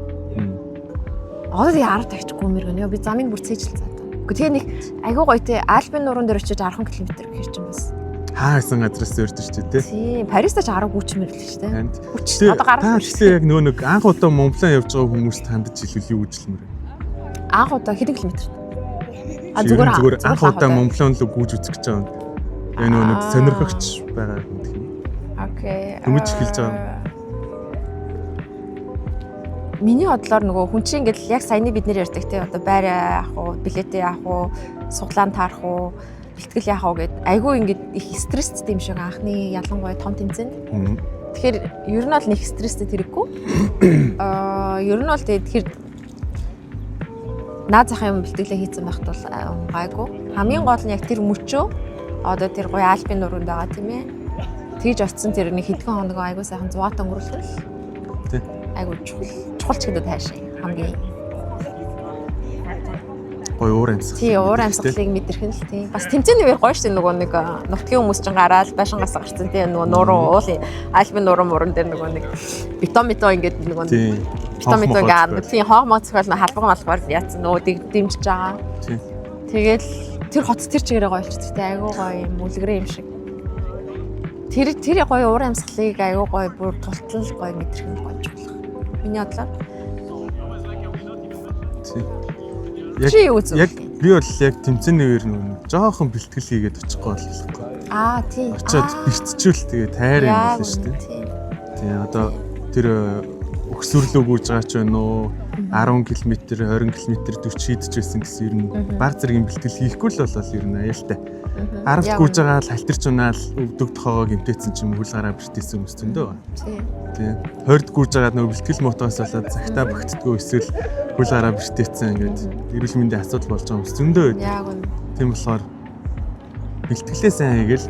Одоо яг 10 тагчихгүй мэр гэнэ. Би замыг бүр цээжилсэн. Гэхдээ тэгээ нэг айгүй гоё те Альпийн нуурын дээр очиж 10 км гэх чинь бас. Хаасан газраас өрдөж ч тий. Тийм. Париста ч 10 гүч мэрлээ шүү дээ. Хүч одоо гарах. Гэхдээ яг нөгөө нэг анх удаа Монголын явж байгаа хүмүүст хандаж илүү юу үжилмээр. Анх удаа хэдэн километр? Зүгээр анх удаа Монголын л гүйж үзэх гэж байгаа. Яг нөгөө нэг сонирхогч байгаа юм гэх юм. Окей. Хүмүүж эхэлж байгаа. Миний бодлоор нөгөө хүн чинь ингээл яг саяны бид нэр ярьдаг те одоо байр яах уу, билетээ яах уу, суглаан таарах уу, бэлтгэл яах уу гэд айгүй ингээд их стресстэй юм шиг анхны ялангуяа том тэмцээнд. Тэгэхээр ер нь бол нэг стресстэй тэрэггүй. Ер нь бол тэгэхээр наад захын юм бэлтгэлээ хийцэн байхад бол гайгүй. Хамгийн гол нь яг тэр мөчөө одоо тэр гоё Альпийн нууранд байгаа тийм ээ. Тэгж очсон тэр нэг хэдхэн хоног айгүй сайхан зугаатан өнгөрүүлсэн л. Тий. Айгүй чухалч гэдэг таашаа хамгийн гоё уур амьсгал. Тий, уур амьсгалыг мэдэрх нь л тий. Бас тэмцээний үеэр гоё шүү нөгөө нэг нутгийн хүмүүс ч гараад байшингаас гарцсан тий нөгөө нуурын уулын Альпийн нуурын муран дээр нөгөө нэг бетон ингээд нөгөө бетон ингээд тий хоогмоо цохол халбан малгаар яатсан нөгөө дэмжиж байгаа. Тий. Тэгэл тэр хот тэр чигээрээ гоё болчихсон тий айгүй гоё юм үлгэрээ юм шиг. Тэр гоё уур амьсгалыг айгүй гоё бүр тултал гоё мэдэрх нь гоё чухал. Миний бодлоор. Тий. Яг би бол яг тэмцээний үеэр нэг жоохон бэлтгэл хийгээд очихгүй болохгүй. Тий. Очоод бэртчүүл тэгээ тайр юм байна шүү дээ. Тий. Одоо тэр өгсөрлөө гүйж байгаа ч байна уу 10 км 20 км 40 хийдэж байсан гэсэн ер нь баг зэргийн бэлтгэл хийхгүй л болол ер нь аюултай. 10-т гүйж байгаа л халтарч унаал өвдөг тохоогоо гэмтээсэн чинь хөл гараа бэртээсэн хүмүүс зөндөө байна. Тий. 20-т гүйж байгаа нөгөө бэлтгэл мотоос болоод цагтаа багтдаггүй эсвэл хөл гараа бэртээсэн ингээд эрүүл мэндийн асуудал болж байгаа хүмүүс зөндөө байна. Яг үнэ. Тийм болохоор бэлтгэлээ сайн хийгээл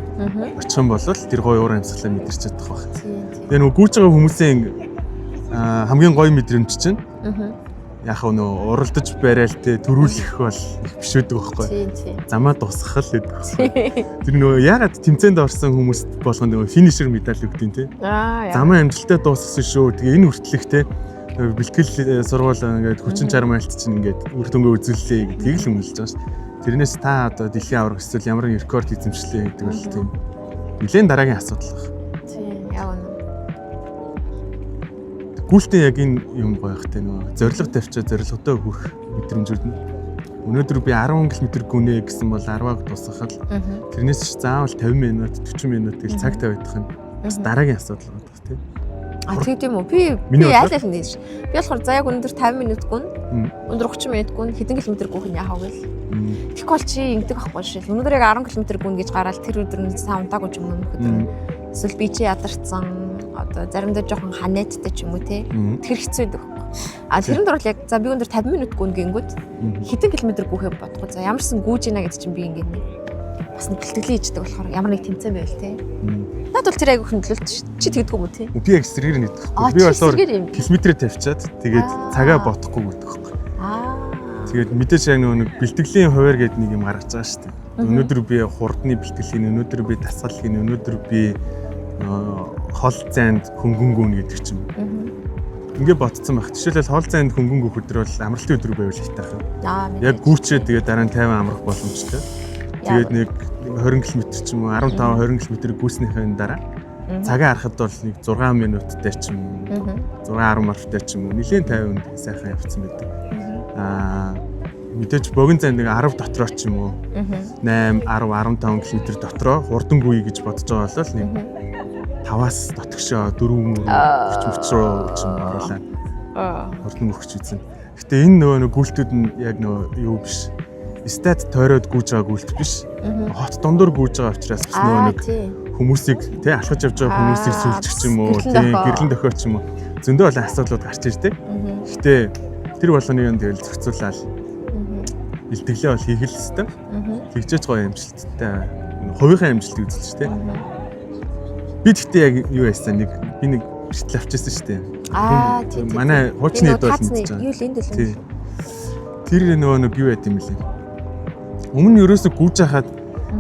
очих юм бол тэр гоё уур амьсгалаа мэдэрч чадах байх. Тэгээ нөгөө гүйж байгаа хүмүүсийн хамгийн гоё мэдрэмж чинь яг нөө уралдаж барайл тэ төрүүлэх бол их биш үүдэг байхгүй. Замаа дуусгах л гэдэг. Тэр нөө ягаад тэмцээнд орсон хүмүүст болгоно нөгөө финишер медаль өгдөг те. Замаа амжилттай дуусгасан шүү. Тэгээ энэ хүртэлх те бэлтгэл сургууль ингээд хүчин чармайлт чинь ингээд үр дүнгээ үзүүллээ гэдгийг л үнэлж байгаа шүү. Тэрнээс та одоо дэлхийн авраг эсвэл ямар рекорд эзэмшлээ гэдэг бол тийм нэлээд дараагийн асуудал байна. Тийм яг үнэ. Гүйлтээ яг энэ юм гоёхтэй нөгөө зориг тавьчаа зорилготой хүрэх мэдрэмжүүд нь. Өнөөдөр би 10 км гүнээ гэсэн бол 10-аг дуусгахад тэрнээс ч заавал 50 минут 40 минут гэл цаг тавиадах нь бас дараагийн асуудал байна тийм. Тийм үү. Би яалаа л нээж. Би болохоор за яг өнөөдөр 50 минут гүн, өнөөдөр 30 минут гүн хэдэн километр гүөх нь яахав гээл. Тэгэхгүй бол чи ингэдэг байхгүй шээ. Өнөөдөр яг 10 км гүн гэж гараад тэр өдөр нь саунтаагүй ч юм уу. Эсвэл би чи ядарсан одоо заримдаа жоохон ханайттай ч юм уу те. Тэр хэцүү байдаг. Тэрэнд орол яг за би өндөр 50 минут гүн гингүүд хэдэн километр гүөхээ бодохгүй. За ямарсан гүйж ийна гэдэг чинь би ингээд бас нэг бэлтгэл хийждэг болохоор ямар нэг тэмцээн байвал те. Наад бол тэр айгүйх нөлөөлт чи тэгдэггүй юм те. Би яг сэргээр нэгдэх. Би болохоор километрээ тавьчаад тэгээд цагаа бодохгүй гэдэг байхгүй. Тэгээд мэдээж яг нэг бэлтгэлийн хуваар гэдэг нэг юм гаргаж байгаа шүү дээ. Өнөөдөр би хурдны бэлтгэл хийн, өнөөдөр би дасгал хийн, өнөөдөр би хол зайд хөнгөнгүүн гэдэг ч юм. Ингээ бодсон байх. Жишээлбэл хоол зайд хөнгөнгөх өдөр бол амралтын өдөр байвал ихтэй байх. Яг гүүчээ тэгээд дараа нь 50 амрах боломжтой. Тэгээд нэг 20 км ч юм уу 15-20 км гүйснийхээ дараа цагаа харахад бол нэг 6 минуттай ч юм уу 6-10 минуттай ч юм уу нэлээд 50 сайхан явцсан байдаг. Мэдээж богино зайд нэг 10 дотроо ч юм уу 8, 10, 15 км дотроо хурдангуй гэж бодож байгаа бол нэг 5-аас дотгошоо 4 40 ч юм оруулаа. Хурдан өгч үзэн. Гэтэ энэ нөгөө гүйлтүүд нь яг нөгөө юу биш. Стат тойроод гүйж байгаа гүйлт биш. Хот дондор гүйж байгаа учраас нөгөө нэг хүмүүсийг тий алхаж явж байгаа хүмүүсийг сүлжих ч юм уу тий гэрлэн дохиоч ч юм уу зөндөө олон асуудлууд гарч ирдэг. Гэтэ тэр болгоныг тэгэл зохицуулаад бэлтгэлээ бол хийх л хэвээр. Тэгжээж гоё амжилттай хувийнхаа амжилтыг үзүүлж тий. Би тэгтээ яг юу яасан би нэг бэртэл авчихсан шүү дээ. Тийм. Манай хуучны хэд бол мэдчихэж байгаа. Юу л энд л. Тэр нөгөө юу яд юм бэлээ. Өмнө нь ерөөсөө гүйж хахад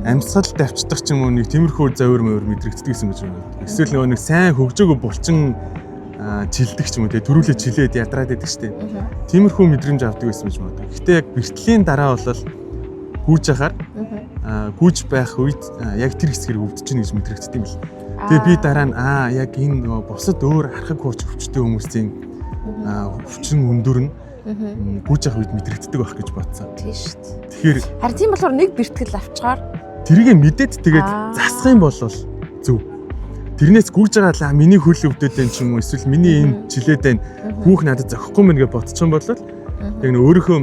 амьсгал давчдаг ч юм уу нэг тиймэрхүү завир мөр мэдрэгддэг гэсэн гэж байна. Эсвэл нөгөө нэг сайн хөгжөөгөө булчин чилдэг ч юм уу төрүүлээ чилээд ядраад байдаг шүү дээ. Тиймэрхүү мэдрэмж авдаг байсан гэж байна. Гэтэ яг бэртлийн дараа бол гүйж хахаар гүйж байх үед яг тэр хэсгээр өвдөж чинь гэж мэдрэгддэг юм бэл. Тэгээ би дараа нь яг энэ нөгөө бусад өөр архаг хууч өвчтэй хүмүүсийн өвчин өндөр нь гүйж явах үед мэдрэгддэг байх гэж бодсон. Тийм шүү дээ. Тэгэхээр харин тийм болохоор нэг бэртгэл авчгаар тэрийг мэдээд тэгээд засах юм бол зөв. Тэрнээс гүйж байгаа л миний хөл өвдөд байх ч юм уу эсвэл миний энэ жилээд байна. Хүүх надад зохихгүй мэн гэж бодчих юм бол яг нэг өөрийнхөө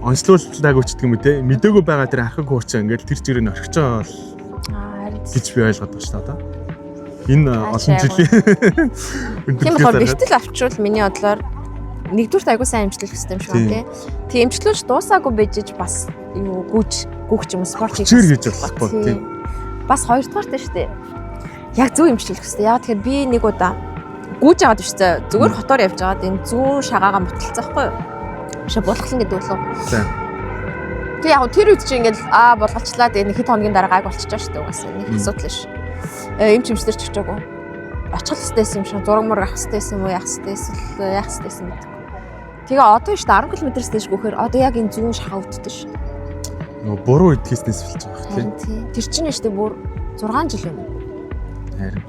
онцлуулалтайг өчтдөг юм үү те мэдээгүй байгаа тэр архаг хуучаа ингээл тэр чигээр нь орхиж байгаа гэж би ойлгоод байна шүү дээ. Энэ олон жилийн тийм болохоор бэртэл авчвал миний бодлоор нэгдүгürt айгуу сайн амжилтлах систем шиг байна тий. Тэг амжилтлуулж дуусаагүй байж бас юу гүүх ч юм уу спорт хийж гэж болохгүй тий. Бас хоёрдугаарт шүү дээ. Яг зөв амжилтлах хэрэгтэй. Яг тэгэхээр би нэг удаа гүүж аваад биш зэ зүгээр хотоор явж байгаад энэ зүүн шагаагаа муталцаахгүй юу? Биш булхлан гэдэг үлээ. За. Тэг яг тэр үед чи ингээл булгалчлаа тэгээ нэг хэд хоногийн дараа гайг болчихоо шүү дээ угаасаа нэг асуудал ш. Эм чимчдэр ч очоогүй. Очих хэвчээсэн юм шиг зураг мөр авах хэвчээсэн юм уу яах хэвчээсэн гэдэг. Тэгээ одоо шүү дээ 10 км-с дэш гөөхөр одоо яг энэ зүүн шахаа өвддөг шүү. Нөгөө буруу идэхээснээс болж байгаа хэрэг тийм. Тэр чинь шүү дээ бүр 6 жил юм. Харин.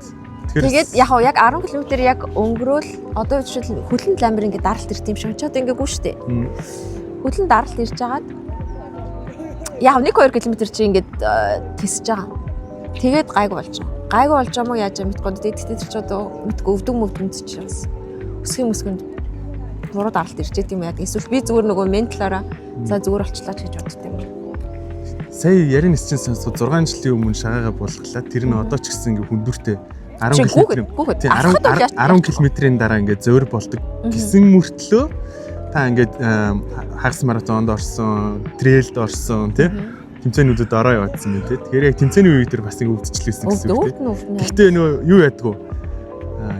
Тэгээд яг 10 км яг өнгөрөөл одоо жишээл хөлн ламбер ингээд даралт ирт юм шиг очоод ингээгүй шүү дээ. Хөлн даралт ирж байгаад яг 1-2 км чи ингээд тисэж байгаа. Тэгээд гайг болж байгаа. Гайг болж байгаа мó яаж мэдгүй. Тэгтээ тэр ч одоо мэдгүй өвдөг чи бас өсгөнд буруу даралт ирж байт юм яа. Эсвэл би зүгээр нөгөө менталаараа за зүгээр болчлаа гэж боддог юм. Сая ярин нисчин сонсоо 6 жилийн өмнө шагаагаа булгалаа. Тэр нь одоо ч гэсэн ингээ хүндүртэй 10 км-ийн дараа ингээ зөөр болдог гэсэн мөртлөө та ингээд хагас маратонд орсон, трейлд орсон тий тэмцээнүүдэд ороо яваадсан юм тий. Тэгэхээр яг тэмцээний үеиг дээр бас ингээ өвдчихлээсэн гэсэн үг тий. Гэхдээ нөгөө юу яадгүй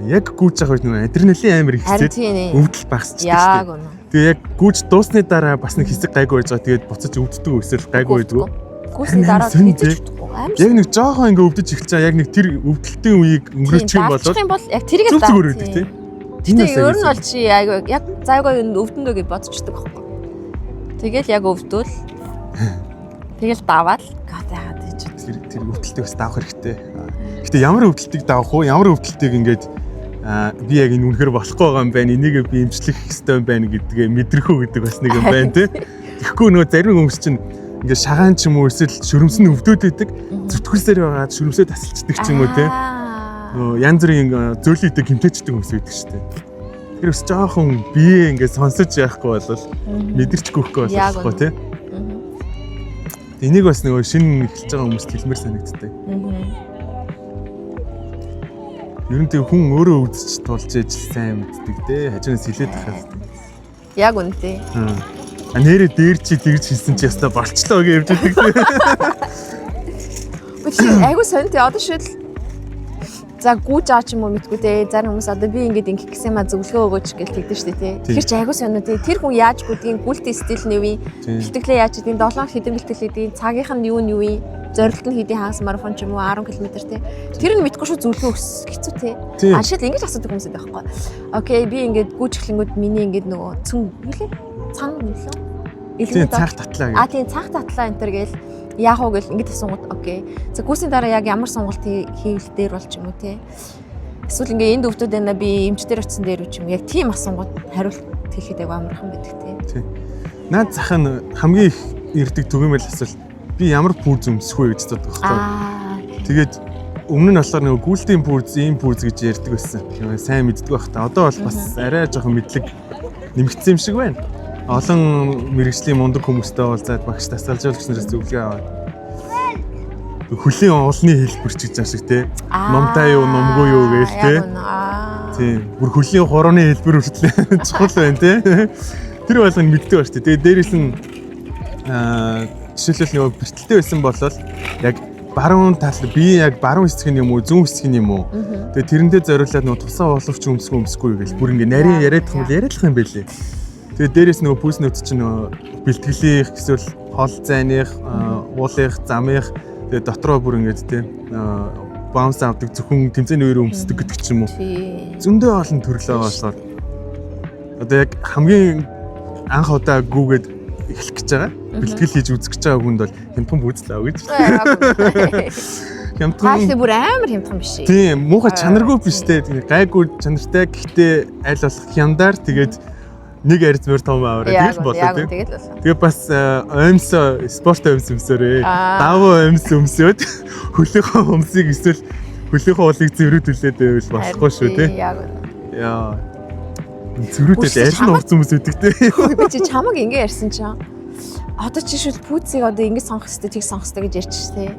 яг гүйж байгаа үед нөгөө адреналин амар ихсээд өвдөл багасчдаг шүү дээ. Тэгээ яг гүйж дуусны дараа бас нэг хэсэг гайгүй байж байгаа. Тэгээд буцаж өвддөг өсөл гайгүй байдгүй. Гүйсний дараа хийж чадахгүй. Яг нэг жоохон ингээ өвдөж эхэлж байгаа. Яг нэг тэр өвдөлтийн үеийг өнгөрөөчих юм бол яг тэрийг зүгээр үүдэх тий. Тэгтээ ер нь бол чи яг зайгаа өвдөндөө гэж бодчихдог байхгүй. Тэгэл яг өвдвөл тэгэл даваад яагаад гэж тэр өвдөлтийг бас давах хэрэгтэй. Гэтэ ямар өвдөлтийг давах вэ? Ямар өвдөлтийг ингээд би яг энэ үнэхээр болохгүй байгаа юм байна. Энийг би эмчлэх хэрэгтэй юм байна гэдгээ мэдрэх үү гэдэг бас нэг юм байна тий. Тэгэхгүй нөгөө зарим хүмүүс чинь ингээд шагаан ч юм уу эсвэл шөрөмсөн өвдөд байдаг. Зүтгүүлсээр байгаад шөрөмсөө тасалчдаг ч юм уу тий. Янз бүрийн зөөлөйтэй гимтээчдэг хүмүүс байдаг шүү дээ. Тэр бас жоохон бие ингээд сонсож яахгүй бол мэдэрч гөхгүй болохгүй тий. Энийг бас нөгөө шинэ эхэлж байгаа хүмүүст хэлмээр санагддаг. Ер нь тэг хүн өөрөө үзэж тулж ээж сайн мэддэг дээ. Хажуунаас хилээд тахаас. Яг үнэтэй. Нэрээ дээр чи тэгж хэлсэн чи ястаа болчлоо гэж явж байдаг. Айгу сонтой одоо шил за гүйж аач юм уу мэдгүй те. Зарим хүмүүс одоо би ингээд ингэх гэсэн ма зөвлөгөө өгөөч гэж тэгдэж штэ те. Тэр чи айгу сонио те. Тэр хүн яаж гүдгийг гүлт стил нэвээ. Бэлтгэлээ яаж гэдэг 7 хэдэн бэлтгэл гэдэг цагийнх нь юу нь юу вэ? зорилт нь хийдийн хагас марафон ч юм уу 10 км тий. Тэр нь мэдгүй шүү зөвлөгөө өгс хэцүү тий. Жишээл ингэж асуудаг хүмүүс байдаг байхгүй. Окей, би ингээд гүйцэглэнгүүд миний ингээд нөгөө цэн үлээ. Цан нөлөө. Тийм цаг татлаа гэх. Тийм цаг татлаа энэ төр гээл яах вэ гэл ингэж асуугууд окей. За гүйцийн дараа яг ямар сонголт хийвэл дээр бол ч юм уу тий. Эсвэл ингээ энд өвдөд байна би эмчтэр очсон дээр үү ч юм яг тийм асуугууд хариулт хэлэхэд аяг амархан байдаг тий. Наад зах нь хамгийн их ирдэг түгээмэл асуулт би ямар пүүз өмсөх вэ гэж боддог байхгүй. Тэгээд өмнө нь болохоор нөгөө гүйлтийн пүүз, ийм пүүз гэж ярьдаг байсан. Сайн мэддэг байх та. Одоо бол бас арай жоохон мэдлэг нэмэгдсэн юм шиг байна. Олон мэрэгжлийн мундаг хүмүүстэй уулзаад багш тасгалжуулагч нараас зөвлөгөө аваад хөлийн олонний хэлбэр ч гэж ашиг те. Номтай юу, номгүй юу гээл те. Тийм. Бүр хөлийн 3-ны хэлбэр хүртэл чухал байна те. Тэр болгоно мэддэг байна шүү дээ. Тэгээд дээрээс нь жишээлбэл нөгөө бэртэлтэй байсан болол яг баруун тал би яг баруун хэсэг нь юм уу, зүүн хэсэг нь юм уу. Тэгээд тэрэндээ зориулаад нөгөө тусаа оловч өмсөхгүй гэж бүр ингэ нарийн яриад яриадлах юм байлээ. Тэгээд дээрээс нөгөө пүүс нөт чинь нөгөө бэлтгэлийнх эсвэл хол зайных, уулынх, замынх тэгээд дотроо бүр ингэж тийм баунс авдаг зөвхөн тэмцээний үеэр өмсдөг гэдэг ч юм уу. Зөндөө олон төрлөө болоод одоо яг хамгийн анх удаа гүүгээд эхлэх гэж байгаа. Бэлтгэл хийж үзэх гэж байгаа хүнд бол хямдхан пүүзлээ гэж. Хямдхан бүр амар хямдхан биш. Тийм, муухай чанаргүй биш те. Гайгүй чанартай гэхдээ аль болох хямдаар тэгээд нэг арьцмөр том аваад тэгэл болоо тийм. Тэгээ бас оймсоо спорт оймс өмсөөрэй. Давуу оймс өмсөөд хөлийнхөө өмсийг эсвэл хөлийнхөө уулыг зэврүүлээд байвал болохгүй шүү тийм. Яа. Зөрүүдэд аль нь урц хүмүүс үүдэг те. Би чи чамаг ингэ ярьсан чинь. Одоо чи шил пүүцийг одоо ингэ сонгох хэрэгтэй, тийг сонгох хэрэгтэй гэж ярьчих те.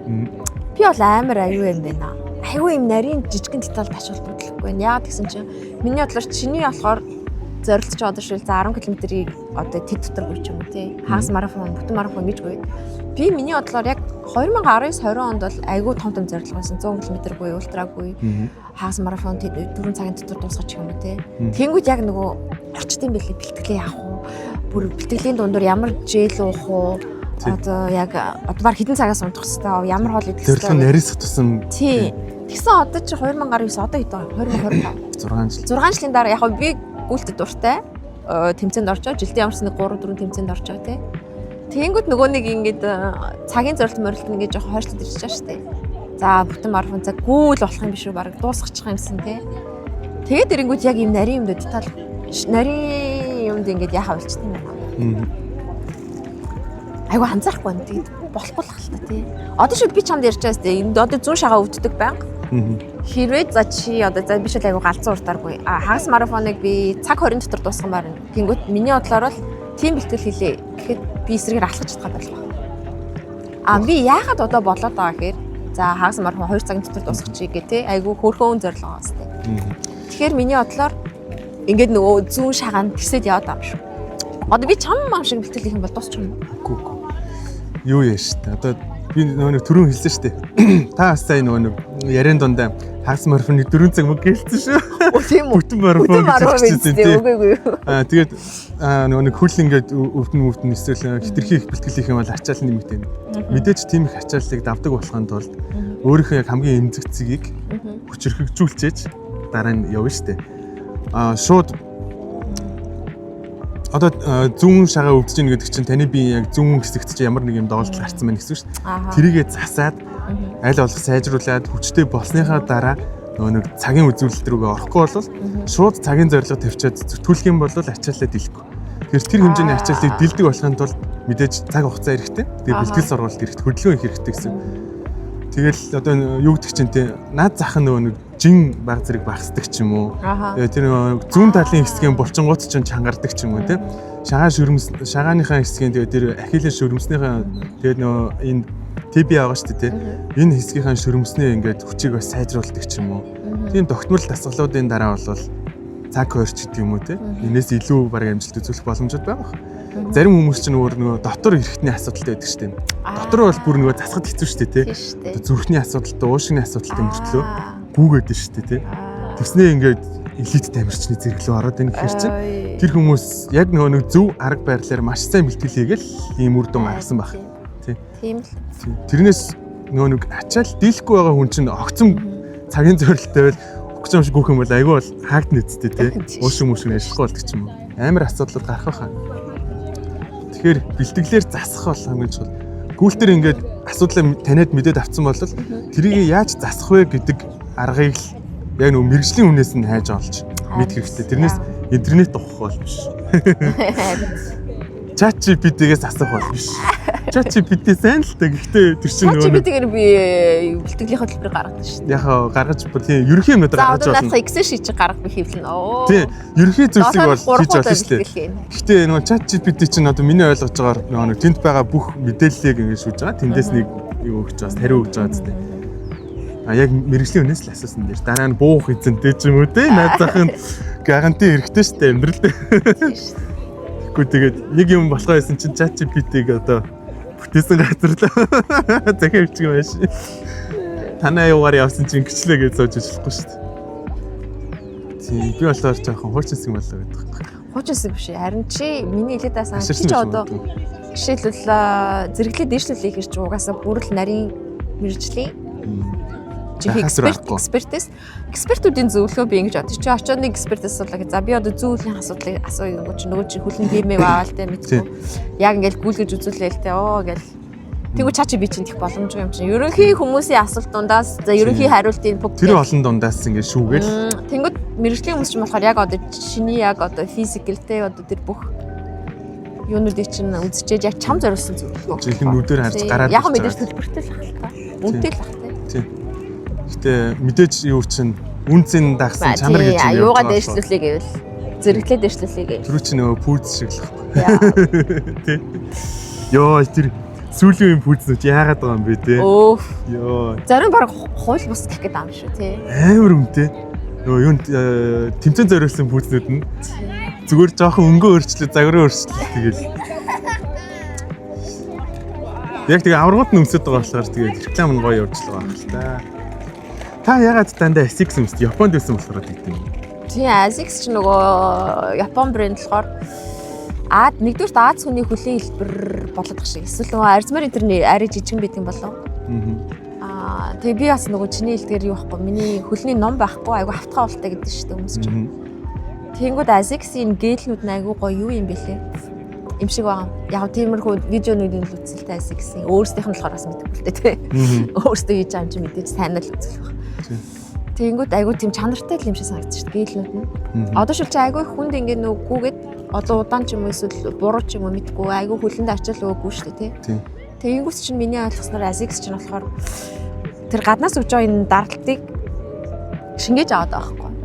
Би бол амар аюу юм байна. Аюу юм нарийн жижигэн деталь ташуул бодлохгүй. Яг тэгсэн чинь миний бодлоор чиний болохоор зорилт ч одоо шил за 10 км-ийг одоо тэд дотор гүйч юм тий. Хагас марафон, бүтэн марафон гэж гүйд. Би миний бодлоор яг 2019-20 онд бол айгүй том зорилго байсан. 100 км буюу ультрагүй. Хагас марафон 4 цагийн дотор дуусгачих юм уу тий. Тэнгүүд яг нөгөө орчтын бэлээ бэлтгэлээ яах вэ? Бүр бэлтгэлийн дундуур ямар жил уух уу? Одоо яг одвар хэдэн цагаас унтах хэвээр ямар хоол идэх хэвээр. Зорилго нарийнсах тусам. Тий. Тэгсэн одоо чи 2019 одоо хэд вэ? 2025. 6 жилийн дараа яг би гүйлтэд дуртай тэмцээнд орчоо жилдээ ямарс нэг 3-4 тэмцээнд орчоо тий. Тэгэнгүүт нөгөө нэг ингээд цагийн зорилт морилт ингээд жоохон хойшлоод ирж байгаа шүү дээ. За бүтэн марафон цаг гүйл болох юм биш үү баг дуусгачих юмсан тий. Тэгээд ирэнгүүт яг юм нарийн юмд деталь нарийн юмд ингээд яхаа болчихсон юм байна. Айгу анзаарахгүй байна. Тэгээд болохгүй л хальта тий. Одоо шүүд би чамд ярьж байгаа сте. Энд одоо зүүн шагаа өвддөг байнга. Хэрвээ за чи одоо за биш л айгу галзуу уртааргүй. Хагас марафоныг би цаг 20 дотор дуусгамаар байна. Тэнгүүт миний бодлоор бол тийм бэлтгэл хийлээ. Гэхэд би эсрэгээр алхаж чадах байлаа. Би яагаад одоо болоод байгаа гэхээр за хагас марафон 2 цагийн дотор дуусгачих гээ тий. Айгу хөөрхөн зорилго байгаа сте. Тэгэхээр миний бодлоор ингээд нөгөө зүүн шагаанд гисэд яваад байгаа юм шүү. Одоо би чам маам шиг бэлтгэл хийх юм бол дуусчих юм уу? Юу яаш та. Одоо би нөгөө түрүүн хэлсэн шүү дээ. Та бас сая нөгөө яриан дундаа хагас марафоны 4 цаг мөг гэлсэн шүү. Оо тийм үү. Бүтэн марафон гэж хэлсэн тийм. Үгүй. Тэгээд нөгөө хөл ингээд өвдөн эсвэл хитрхи их бэлтгэл хийх юм бол ачаал нэмэгдэнэ. Мэдээж тийм их ачааллыг давдаг болохын тулд өөрийнхөө яг хамгийн эмзэг цэгийг хүчрхэгжүүлчээж дараа нь явна шүү дээ. Шууд одоо зүүн шагаа өвдөж ийн гэдэг чинь таны бие яг зүүн хэсэгт чи ямар нэг юм доолдол гарцсан байна гэсэн шүү дээ. Тэрийгээ засаад аль болох сайжруулад хүчтэй болсныхаа дараа нөгөө нэг цагийн үзүүлэлт рүүгээ орохгүй бол шууд цагийн зорилго тавьчаад зүтгүүлэх юм бол ачааллаа дийлэхгүй. Тэгэхээр тэр хэмжээний ачааллыг дийлдэг болохын тулд мэдээж цаг хугацаа хэрэгтэй. Тэгээ бэлтгэл сургалт хэрэгтэй, хөдөлгөөн их хэрэгтэй гэсэн. Тэгэл одоо юу гэдэг чинь те наад зах нөгөө нэг жин баг зэрэг багсдаг ч юм уу. Тэр зүүн талын хэсгийн булчингууд ч чангардаг ч юм уу те. Шагааныхаа хэсгийн тэгээ тэр ахилийн шөрмснийхаа тэгээ нөгөө энэ ТБ байгаа шүү дээ те. Энэ хэсгийнхаа шөрмснээ ингээд хүчийг бас сайжруулдаг ч юм уу. Тийм тогтмол дасгалуудын дараа бол цаг хойрч гэдэг юм уу те. Энээс илүү баг амжилт үзүүлэх боломжууд байгаа. Зарим хүмүүс ч нөгөө дотор эрхтний асуудалтай байдаг шүү дээ. Дотор бол бүр нөгөө засахад хэцүү шүү дээ те. Зүрхний асуудалтай, уушгины асуудалтай мөртлөө гүүгээд шүү дээ те. Тэгснээ ингээд элит тамирчны зэрэглөө ороод ийн гэхэр чинь тэр хүмүүс яг нөгөө нэг зөв арга барилаар маш сайн бэлтгэл хийгээл ийм үр дүн гаргасан баг. Тийм л. Тэрнээс нөгөө нэг ачаал дийлэхгүй байгаа хүн чинь огцом цагийн зорилттой байл өгч юм шиг гүөх юм бол айгүй бол хаагдна үсттэй тий. Уушиг мөшиг ажиллахгүй болдог ч юм уу. Амар асуудлууд гарах байхаа. Тэгэхээр бэлтгэлээр засах бол хамгийн чухал. Гүйлтэр ингээд асуудлаа таниад мэдээд авсан бол тэрийг яаж засах вэ гэдэг аргыг л яг нөгөө мэрэгжлийн хүнээс нь хайж олж мэдэх хэрэгтэй. Тэрнээс интернет ухах бол биш. ChatGPT-гээс асах бол биш. ChatGPT сайн л та гэхдээ тэр чинь нөгөө ChatGPT-гээр би бэлтгэлийн хөтөлбөр гаргадаг шүү дээ. Яг гаргаж тийм ерөнхий юм дээр гаргаж байна. За одоо Excel sheet гаргах би хэвлэн. Тийм ерөнхий зүйлсийг бол хийж болно шүү дээ. Гэхдээ нөгөө ChatGPT чинь одоо миний ойлгож байгаагаар нөгөө тэнд байгаа бүх мэдээллийг ингэ шүүж байгаа. Тэндээс нэг юу өгч байгаа, хариу өгч байгаа зү. Яг мэрэгжлийн үнээс л асуусан дээр дараа нь буух эзэнтэй ч юм уу те найз захын гаранти хэрэгтэй шүү дээ амьдрал дээр. Гэхдээ тэгээд нэг юм болох байсан чинь ChatGPT-г одоо бүтээсэн газар л захиа өвчг юм байна. Танаа юугаар явсан чинь гिचлээ гэж сууж ажиллахгүй шүү дээ. Тийм би болохоор жоохон хуучинсэг болоо гэдэг юм. Хуучинсэг биш харин чи миний хэлээд байсан чи одоо жишээлбэл зэрэглээ дээшлүүлэх хэрч угаасаа бүрэл нарийн мэрэгжлийн экспертүүдийн зөвлөгөө би ингэж бодчих. Чи очоод нэг экспертээс асуулаа гэж. За би одоо зөвлөлийн асуудлыг асууя гэж нөгөө чи хүлэн дэмээ баавал те мэдгүй. Яг ингээл гүйлгэж үзүүлээл те. Ингээл тэгвэл чачи би чинь их боломжгүй юм чинь. Ерөнхий хүмүүсийн асуулт дундаас за ерөнхий хариултын пүг. Тэр олон дундаас ингээд шүүгээл. Тэнгүүд мэрэгжлийн хүмүүс чинь болохоор яг одоо шиний яг одоо физикэл те одоо тэр бүх юунуудыг чинь үзчихээж яг чам зориулсан зөвлөгөө. Жинхэнэ нүдээр харж гараад. Яг мэдээж төлбөртэй л ахaltaа. Үнэтэй л ах те. Тийм. Гэтэ мэдээж юу чинь үнцэн дагсан чанар гэж юм. Юугаа дээшлүүлээ гэвэл зэрэглээ дээшлүүлээ гэвэл. Тэр чинь нөгөө пүүз шиг л байхгүй. Тий. Йоо тэр сүүлийн пүүзнүүд яагаад байгаа юм бэ те? Йоо. Зарим баг хууль бус гэх гэдэг юм шүү тий. Амар өмтэй. Нөгөө юунд тэмцээн зориулсан пүүзнүүд нь зүгээр жоохон өнгөө өөрчлөө, загварын өөрчлөлт тэгэл. Яг тэгээ аврагууд нь өмсөд байгаа болохоор тэгээ реклам нь гоё явж л байгаа юм л та. Та ягаад дандаа ASICS юмс Японд байсан болохоор гэдэг юм. Тийм ASICS ч нөгөө Япон брэнд болохоор нэгдүгürt Аз хүний хөлийн хэлбэр болоод шиг. Эсвэл нөгөө арзмаар интерний арай жижигэн байдаг юм болов. Тэгээ би бас нөгөө чиний хэлдгээр юу байхгүй миний хөлний ном байхгүй айгу хавтгаа болтой гэдэг шүү дээ хүмүүс чинь. Тэнгүүд ASICS-ийн гэлнүүд нь айгу гоё юу юм бэлээ. Им шиг байгаа. Яг тиймэрхүү видеонуудын л үзэлтэй ASICS-ийн өөрсдийнх нь болохоор бас мэдэхгүй л дээ тий. Өөрсдөө хийж байгаа юм чи мэдээж сайн л үзэх байх. Тэнгүүд айгу тийм чанартай л юм шиг санагдчих шүү дээ гэлнүүд нь. Одоо шил чи айгу хүнд ингээ нүггүйгээд одоо удаан ч юм уу эсвэл буруу ч юм уу мэдгүй айгу хөлөнд ачаал өгөөгүй шүү дээ тий. Тэнгүүс чинь миний ойлгосноор ASICS чинь болохоор тэр гаднаас өгж байгаа энэ даралтыг шингээж аваад байгаа байхгүй.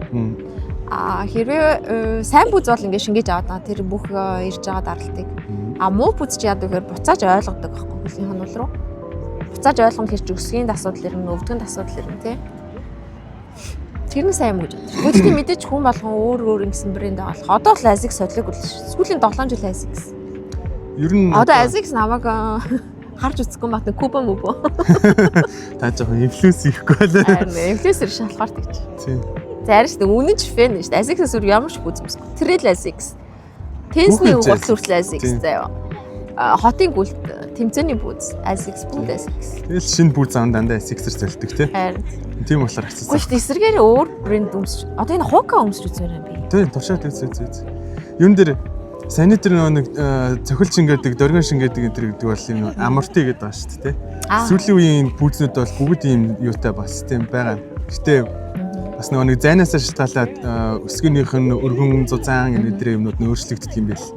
Хэрвээ сайн пүүз бол ингээд шингээж аваад байгаа тэр бүх ирж байгаа даралтыг. Муу пүүз чи яадаг гэхээр буцааж ойлгодог байхгүй хөлийн хануул руу. Буцааж ойлгоно хэрэг чи өсгийн асуудал ирнэ, өвдгөн асуудал ирнэ тий. Тэр нь сайн юм гэж бодчих. Гэхдээ мэдээж хүн болгон өөр ингэсэн брэнд байгаа болох. Одоо л ASICS солиог үл сүүлийн 7 жил ASICS. Ер нь одоо ASICS намайг харж үзэхгүй байна. Куба мөбө. Та жоохон инфлюенс хийхгүй байлаа. Инфлюенсер шалхаар гэж. Тийм. Зарж тэг үнэн ч фэн шүү дээ. ASICS-аас өөр ямар ч пүүз юмсгүй. Тэрэл ASICS. Тенсний угаас хүртэл ASICS заяа. Хотын гүлт тэмцээний пүүз ASICS бүгд ASICS. Тэгэл шинэ пүүз аан дандаа ASICS-ээр солидөг тий. Харин. Тийм болохоор хэцүү. Гэхдээ эсрэгээр өөр брэнд өмсч. Одоо энэ Hoka өмсч үзмээр юм би. Тийм туршаад үзээ. Юун дээр саний тэр нэг цохилч ингэдэг, дөргөн шингээдэг гэдэг бол юм аморти гэдэг байгаа шүү дээ тий. Сүүлийн үеийн пүүзнүүд бол бүгд ийм юутай бас тийм байгаа. Гэтэ бас нэг зайнаас шалтгаалаад өсгөнийх нь өргөн зузаан энэ юмнууд нь өөрчлөгддөг юм бэл.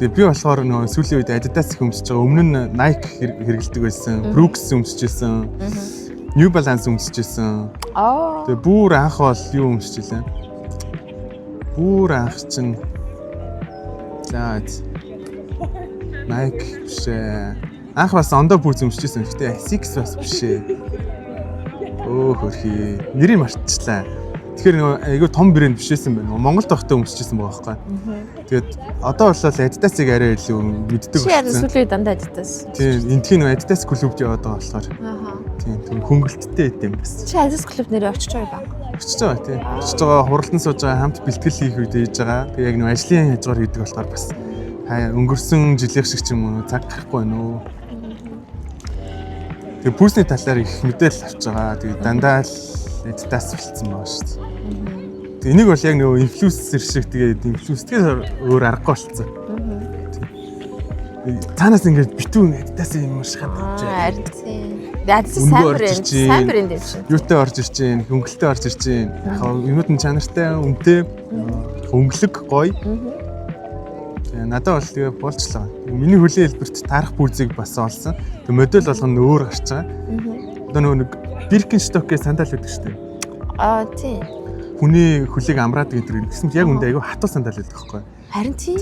Тэгээ би болохоор нөгөө сүүлийн үед Adidas их өмсөж байгаа. Өмнө нь Nike хэрэглэдэг байсан, Brooks өмсөж байсан, New Balance өмсөж байсан. Тэгээ бүр анх бол юу өмсөж илээ? Бүр анх чинь Nike биш ээ. Анх бас Ondo пүүз өмсөж байсан. Гэтэ ASICS бас биш ээ. Хөрхий. Нэрийг мартчихлаа. Тэгэхээр нөгөө айгүй том брэнд бишсэн байна. Монголд байхдаа өмсөжсэн байгаа байхгүй. Тэгээд одоо бол Adidas-ыг арай илүү мэддэг байна. Чи яа сүүлийн дандаа Adidas. Тийм, энтхийн нөгөө Adidas клубд яваад байгаа болохоор. Тийм, хөнгөлттэй юм бас. Чи Adidas клуб нэрээ очиж байгаа юм байна. Очиж байгаа тийм. Очиж байгаа хуралдан сууж байгаа хамт бэлтгэл хийх үед хийж байгаа. Тэгээд яг нөгөө ажлын хажуугаар хийдэг болохоор бас өнгөрсөн жилийн шиг ч юм уу цаг гарахгүй байна уу. Тэгээ пүүсний талаар их мэдээлэл авч байгаа. Тэгээ дандаа л Adidas болцсон байгаа шүү дээ. Тэгээ энийг бол яг нөгөө инфлюенсер шиг тэгээд инфлюенсер өөр аргагүй болцсон. Цаанаас ингээд битүү Adidas юм уушгаад байж. Харин тийм. Adidas сайн брэнд юм шиг. Юутай орж ирж гин, хөнгөлтэй орж ирж гин. Яг юмуд нь чанартай, үнэтэй, хөнгөлөг, гоё. Тэгээ надад бол тэгээ болчлаа. Миний хөлийн хэлбэрт таарах пүүзийг бас олсон. Тэгээ модель болгоно өөр гарч байгаа. Одоо нөгөө нэг Birkenstock-ийн сандал байдаг шүү дээ. Тийм. Хүний хөлийг амраад гэдэг гэсэн яг үндэ айгүй хатуу сандал байдаг байхгүй. Харин тийм.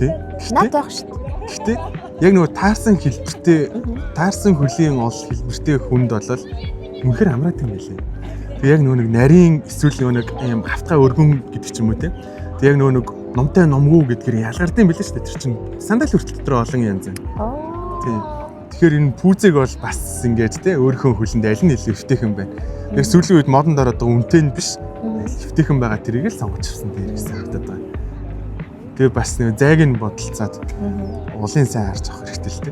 Наад байх шүү дээ. Гэхдээ яг нөгөө таарсан хэлбэртэй, таарсан хөлийн ол хэлбэртэй хүнд болол үнэхээр амраад юм билээ. Тэгээ яг нөгөө нэг нарийн эсвэл нөгөө нэг юм хавтгай өргөн гэдэг ч юм уу те. Тэгээ яг нөгөө нэг номтой номгүй гэдгээр ялгардсан билээ шүү дээ. Тэр чинь сандал хүртэл дотор олон янз. Тийм. Тэгэхээр энэ пүүзэг бол бас ингээд те өөрийнхөө хөлөнд аль нь илүү өвтэйхэн байна. Яг сүүлийн үед модонд ороод байгаа үнэтэй нь биш. Өвтэйхэн байгаа тэрийг л сонгож авсан дээр гэсэн харагдаад байна. Тэгээ бас нэг зайг нь бодолцоод улын сайн харж авах хэрэгтэй л те.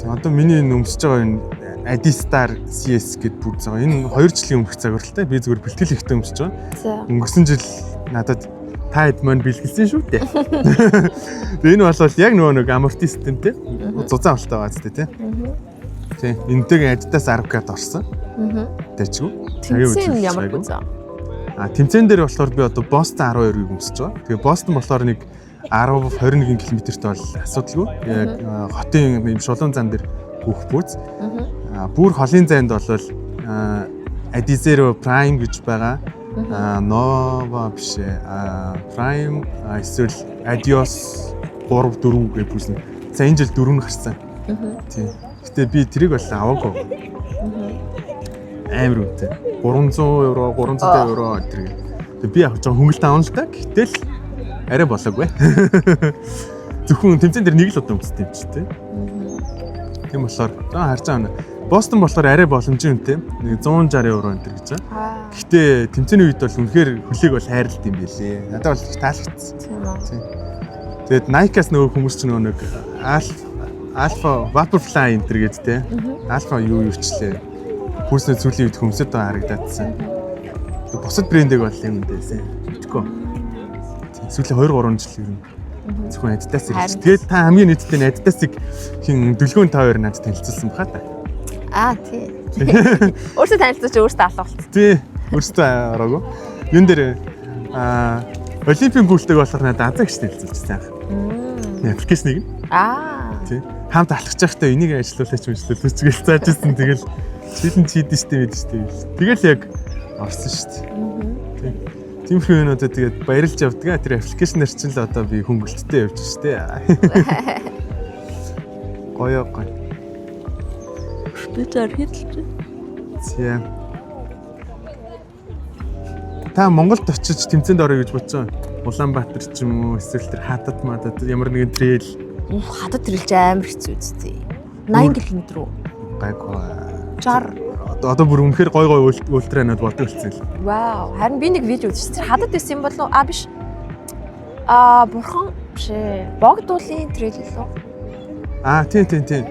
Тийм одоо миний өмсөж байгаа энэ Adistar CS гэдэг пүүз байгаа. Энэ 2 жилийн өмнөх загваралтай. Би зүгээр бэлтгэл ихтэй өмсөж байгаа. Өнгөрсөн жил надад таад маань бэлгэлсэн шүү дээ. Тэгээ энэ бол яг нэг аморти системтэй. Зузаан болтой байгаа зү тэ. Тийм. Энтэйг Adidas 10K-д орсон. Тэжгүй. Тэмцээн ямар пүүз аа? Тэмцээн дээр болохоор би одоо Boston 12-ыг өмсөж байгаа. Тэгээ Boston болохоор нэг 10-21 км-т бол асуудалгүй. Яг хотын юм шулуун зам дээр бүх пүүз. Бүр холын зайд бол Adizero Prime гэж байгаа. Nova биш Prime эсвэл Adios 3-4 гэх пүүз нь. За энэ жил 4 гарсан. Тийм. Гэтэ би тэрийг бол аваагүй. Амар үнэтэй. 300 евро, 300 евро тэр. Тэгээ би авах жоо хөнгөлт авна л та. Гэтэл арай болоогүй. Зөвхөн тэмцээн дээр нэг л удаа өмссөн юм чи тээ. Тийм болохоор харж байгаа юм. Бостон болохоор арай боломжийн үнэтэй. Нэг 160 евро энэ гэж байгаа. Гэхдээ тэмцээний үед бол үнэхээр хөлийг бол хайрлалт юм билээ. Надад бол их таалагдсан. Тийм. Тэгээд Nike-аас нөгөө хүмүүс ч нөгөө нэг Alpha Vaporfly энэ гэж тээ. Alpha юу юучлээ. Пүүснээ зүйлийн үед хөмсөд байгаа харагдаадсан. Бусад брэндийг бол юм дээсэн. Мэдгүй. Сүүлийн 2-3 жил ер нь зөвхөн Adidas ирж. Тэгээд та хамгийн нийтдээ Adidas-ыг хин Дүлгөөн Tower надад танилцуулсан баха та. Тий. Өөртөө танилцуулж өөртөө алуулсан. Тий. Өөртөө ороогүй. Юун дээр Олимпийн гүйлтэйг болохоор надад Азаа гэж танилцуулсан. Аппликейшнийг. Тий. Хамт алхаж байхдаа энийг ажиллуулаач гээл зааж ирсэн. Тэгэл жилэн чийдэн штэ мэдэн штэ. Тэгэл яг орсон штэ. Тий. Тиймэрхүү юмнуудаа тэгээд баярлж явдаг. Тэр аппликейшнээр чинь л одоо би хөнгөлттэй явж штэ. Гоё. Би зар хэлж. Тийм. Та Монголд очиж тэмцээнд орё гэж бодсон. Улаанбаатар ч юм уу эсвэл тэр хатад мадад ямар нэгэн трейл. Хатад трейлж амар хэцүү үстэй. 80 км үү? Гайгүй. 60. Одоо бүр үнэхээр гой ультранууд болдог болсон л. Вау. Харин би нэг видео үзсэн. Тэр хадад байсан юм болов? Биш. Бурхан биш ээ. Богдуулын трейл лөө. Тийм.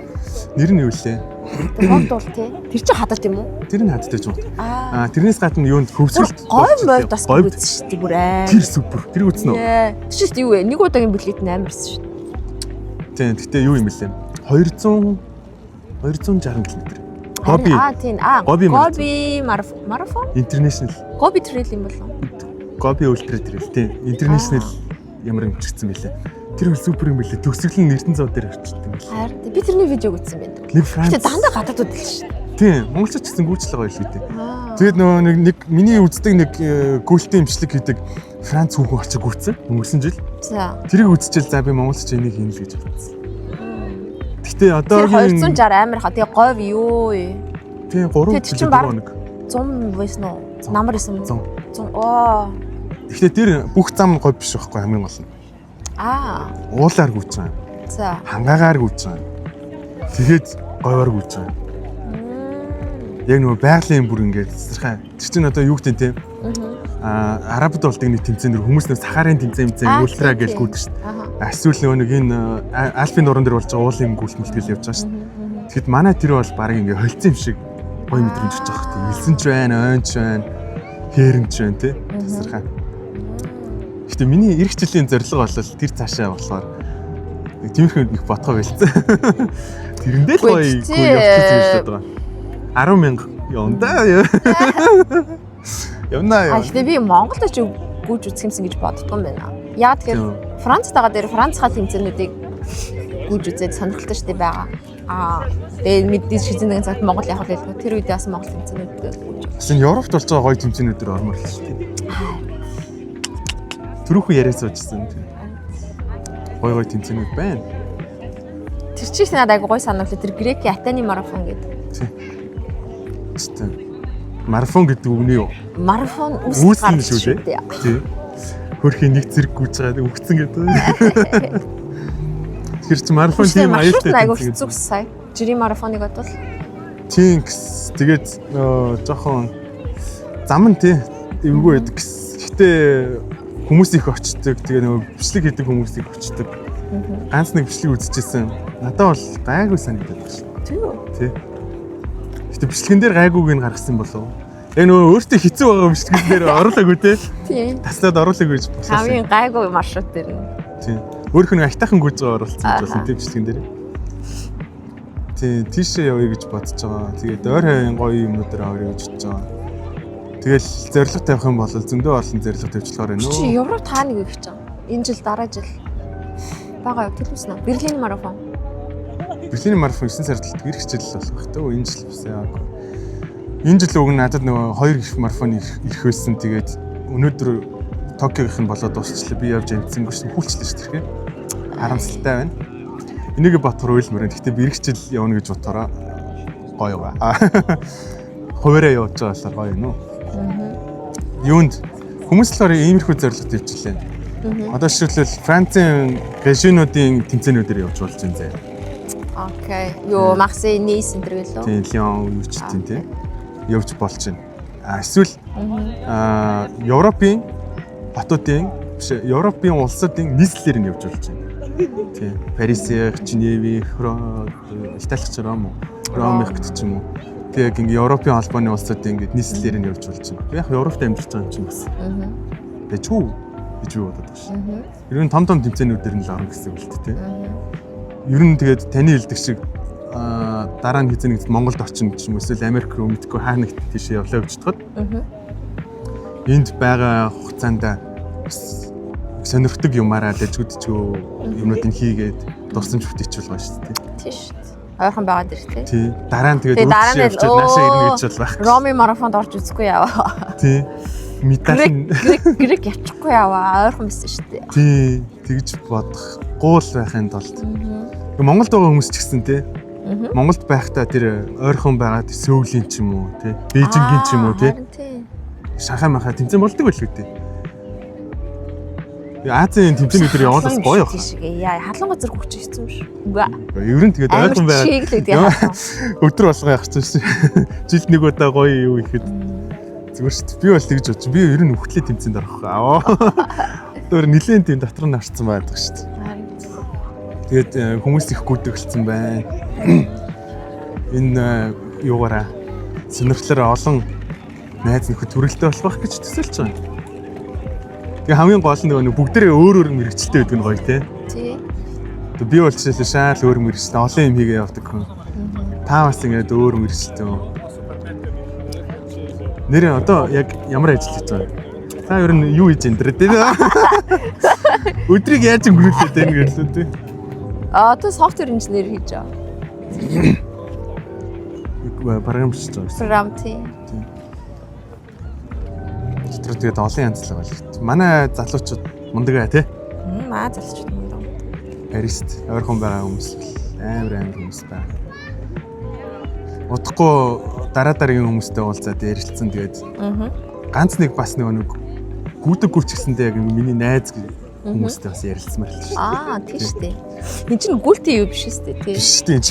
Нэр нь юу лээ? Богдуул тий. Тэр чинь хадад юм уу? Тэр нь хадад гэж байна. Тэрнээс гадна юунд хөвсөлт гой мод бас үзсэн шүү дээ бүр аа. Тэр супер. Тэр үзсэн үү? Тэр чинь юу вэ? Нэг удаагийн билет нь амарсан шүү дээ. Тийм. Гэтэ юу юм бэлээ? 260 км. Гоби. Тийм. Гоби марафон? International. Гоби трейл юм болов? Гоби ультра трейл тийм. International ямар юм чигдсэн бэлээ. Тэр бол супер юм бэлээ. Төгсгөл нь Эрдэнэ зов дээр очсон юм бэлээ. Харин би тэрний видеог үзсэн байна. Нэг Франц. Гэтэ дандаа гадаадууд л шүү дээ. Тийм. Монголчууд ч гэсэн гүйцэл байгаа шүү дээ. Тэгээд нөгөө нэг миний үздэг нэг гүйлтийн имшлэг хийдэг Франц хүүхэн очиж гүйцсэн. Өнгөрсөн жил. За. Тэрийг үзчихэл за би монголч энийг хийнэ л гэж бодсон. Гэтэ одоогийн 260 амар хаа. Тэгээ говь юу вэ? Тийм 3 жил нэг 100 байсан уу? Намар исэн үү? 100. Гэхдээ тэр бүх зам говь биш байхгүй хамгийн гол нь. Уулаар гүйж байгаа. За. Хангаагаар гүйж байгаа. Тэгээд говьор гүйж байгаа. Яг нөгөө байгалийн бүр ингээд засархаа. Тэр чинь одоо юу гэдэг тийм. Арабд болдог нэг тэмцээн дэр хүмүүс нэг сахарын тэмцээн ультра гэж гүйдэг шүү дээ. Эсвэл нөгөө нэг энэ альпийн дуран дээр болж байгаа уулын гүйлтмэлтгэл явж байгаа шүү дээ. Тэгэхэд манай тэр бол баг ингээ холцсон юм шиг гоё мэдрэмж өгч байгаа хэрэг. Илсэн ч байна, ойн ч байна, хээрэн ч байна тий. Тасархаа. Гэтэ миний эх жилийн зорилго бол тэр цаашаа болохоор тиймэрхүү их бодгоо байлцсан. Тэрэндээ л гоё явчихсан гэж байна. 10,000 явна. Явна. Гэхдээ би Монголд ч гүйж үзэх юмсан гэж боддгоо юм байна. Яа тэгэхээр Францад байгаа дээр Францын тэмцээнүүдийг гүйж үзээд сонирхолтой штеп байгаа. Тэгээд мэдээж шизэнэ цагт Монгол явах байлгүй. Тэр үедээ бас Монгол тэмцээнүүд гүйж. Бас энэ Европт болж байгаа гоё тэмцээнүүд төр ормоор л шүү дээ. Түрүүхэн яриа суужсэн. Гоё тэмцээнүүд байна. Тэр чинь надад айгу гоё санагдлаа. Тэр Грекийн Атены марафон гэдэг. Тийм. Марафон гэдэг үг нь юу? Марафон үүсгэн шүү дээ. Тийм. Хөрхийн нэг зэрэг гүйж байгаа үгцэн гэдэг. Тэр чинь марафон тийм аюултай айгу хэцүү сая. Жирийн марафоныг бодвол тийм тэгээд жоохон зам нь тий эвгүй байдаг гэсэн. Гэтэ хүмүүс их очдог. Тэгээ нөгөө бичлэг хийдэг хүмүүс их очдог. Ганц нэг бичлэг үзчихсэн. Надад бол гайгүй санагдаад байна шүү. Тий. Гэтэ бичлэгэн дээр гайгүйг нь гаргасан болов. Яг нөгөө өөртөө хэцүү байгаа бичлэгэн дээр оруулаагүй тий. Тий. Таслаад оруулаагүй гэж бодлоо. Хамгийн гайгүй маршрут дээр нь. Тий. Өөрөх нь айтайхан гүйж байгаа оруулсан гэж болсон тий бичлэгэн дээр. Тий, тийшээ явъя гэж бодож байгаа. Тэгээд ойр хавийн гоё юмнуудаар авъя гэж бодож байгаа. Тэгэл зорилго тавих юм бол зөндөө олон зорилго тавьчлахаар байна. Чи Европ тааныг их гэж байгаа. Энэ жил дараа жил байгаа юу төлөвснө. Берлин марафон. Берлин марафон 9 сард ирэх жил болох байх төө. Энэ жил бас яагүй. Энэ жил уг надад нөгөө 2 их марафон ирэх байсан. Тэгээд өнөөдөр Токиогийнх нь болоод дуусчлаа. Би явж амжсангүй шин хүлчлээ шүү дээ. Харамсалтай байна. Энийг батхар уйлмаар. Гэхдээ би ирэх жил явна гэж бодохороо гоё байгаа. Хуваараа явж байгаа болохоор гоё юм уу? Юунд хүмүүс л орой иймэрхүү зорилгот явчихлаа. Одоо жишээлбэл Францын режинуудын тэмцээнүүдээр явж болж байна заа. Окей. Юу Марсель, Ниce энэ гэлөө. Тийм, Лион юу ч тийм явж болж байна. Эсвэл Европын хотуудын биш Европын улсуудын нийслэлээр нь явж болж байна. Тийм. Парис, Женевь, Италич Ром гэж юм уу. Тэгээд ингээ Европын албаны улсуудын ингээ нийслэлээр нь явж болж байна. Яг Европт амьдарч байгаа юм чинь бас. Тэгээд чүү гэж юу бодож байна. Ер нь том тэмцээнүүдээр нь л орно гэсэн үг л дээ. Ер нь тэгээд таны хэлдэг шиг дараа нь хэзээ нэгт Монголд орчин гэж юм эсвэл Америк руу мэдгүй хаа нэгт тийшээ явлаа гэж бодоход энд байгаа хугацаанд сонирхдаг юмараа дэжгүдчөө юмнуудыг хийгээд дурсамж бүтээчихвэл гоё шүү дээ. Тийм шүү дээ. Ойрхон байгаа дэр тий. Тий. Дараа нь тэгээд өөчөөд наашаа ирнэ гэж бол байх. Роми марафонд орж үзэхгүй яваа. Тий. Медаль грек явчихгүй яваа. Ойрхон байсан шүү дээ. Тий. Тэгж бодох гуул байхын тулд. Монголд байгаа хүмүүс ч гэсэн тий. Монголд байхдаа тэр ойрхон байгаа Сөүлийн ч юм уу тий. Бээжингийн ч юм уу тий. Шанхай махаа тэмцээн болдог байлгүй тий. Азийн тэмцээнүүдээр яваад бас гоё явах. Яа, халуун газар хөгч хэцүү шүү. Ер нь тэгээд ойрхон байгаа. Өдөр болгоо явах чинь. Жилд нэг удаа гоё юу ихэд. Зүгээр шүү дээ. Би бол тэгж бодож. Би ер нь хөвтлээ тэмцээнд орох. Тэр нилээн тийм дотор нь орцсон байдаг шүү дээ. Тэгээд хүмүүс их гүйдэгдэлсэн байна. Энэ юугаараа сонирхлоор олон найз нөхөд төрөлтэй болох гэж төсөөлж байгаа. Тэгээ хамгийн гол нь нөгөө бүгдээрээ өөр мэрэгчлээ байдаг нь гоё тий. Тий. Би бол жишээлбэл шаал өөр мэрэгчлээ олон юм хийгээ явдаг хүн. Та бас ингэж өөр мэрэгчлээ. Нэр одоо яг ямар ажил хийж байгаа вэ? Та ер нь юу хийж энэ дэр тий. Өдрийг яаж өнгөрүүлээд байна гэрлээ тий. Одоо софтвер инженер хийж байгаа. Програмч хийж байгаа. Програм тий. Тэгээд олон янзлаг байна. Манай залуучууд мундаг аа тий. Маа залуучууд мундаг. Парист ойрхон байгаа хүмүүс амар хүмүүс байна. Удахгүй дараагийн хүмүүстэй уулзаад ярилцсан тэгээд ганц нэг бас нэг гүйдэг гүрч гэсэндээ яг миний найз хүмүүстэй бас ярилцмаар л шүү дээ. Тийм шүү дээ. Энд чинь гүйлтэй юу биш шүү дээ тий. Биш дээ.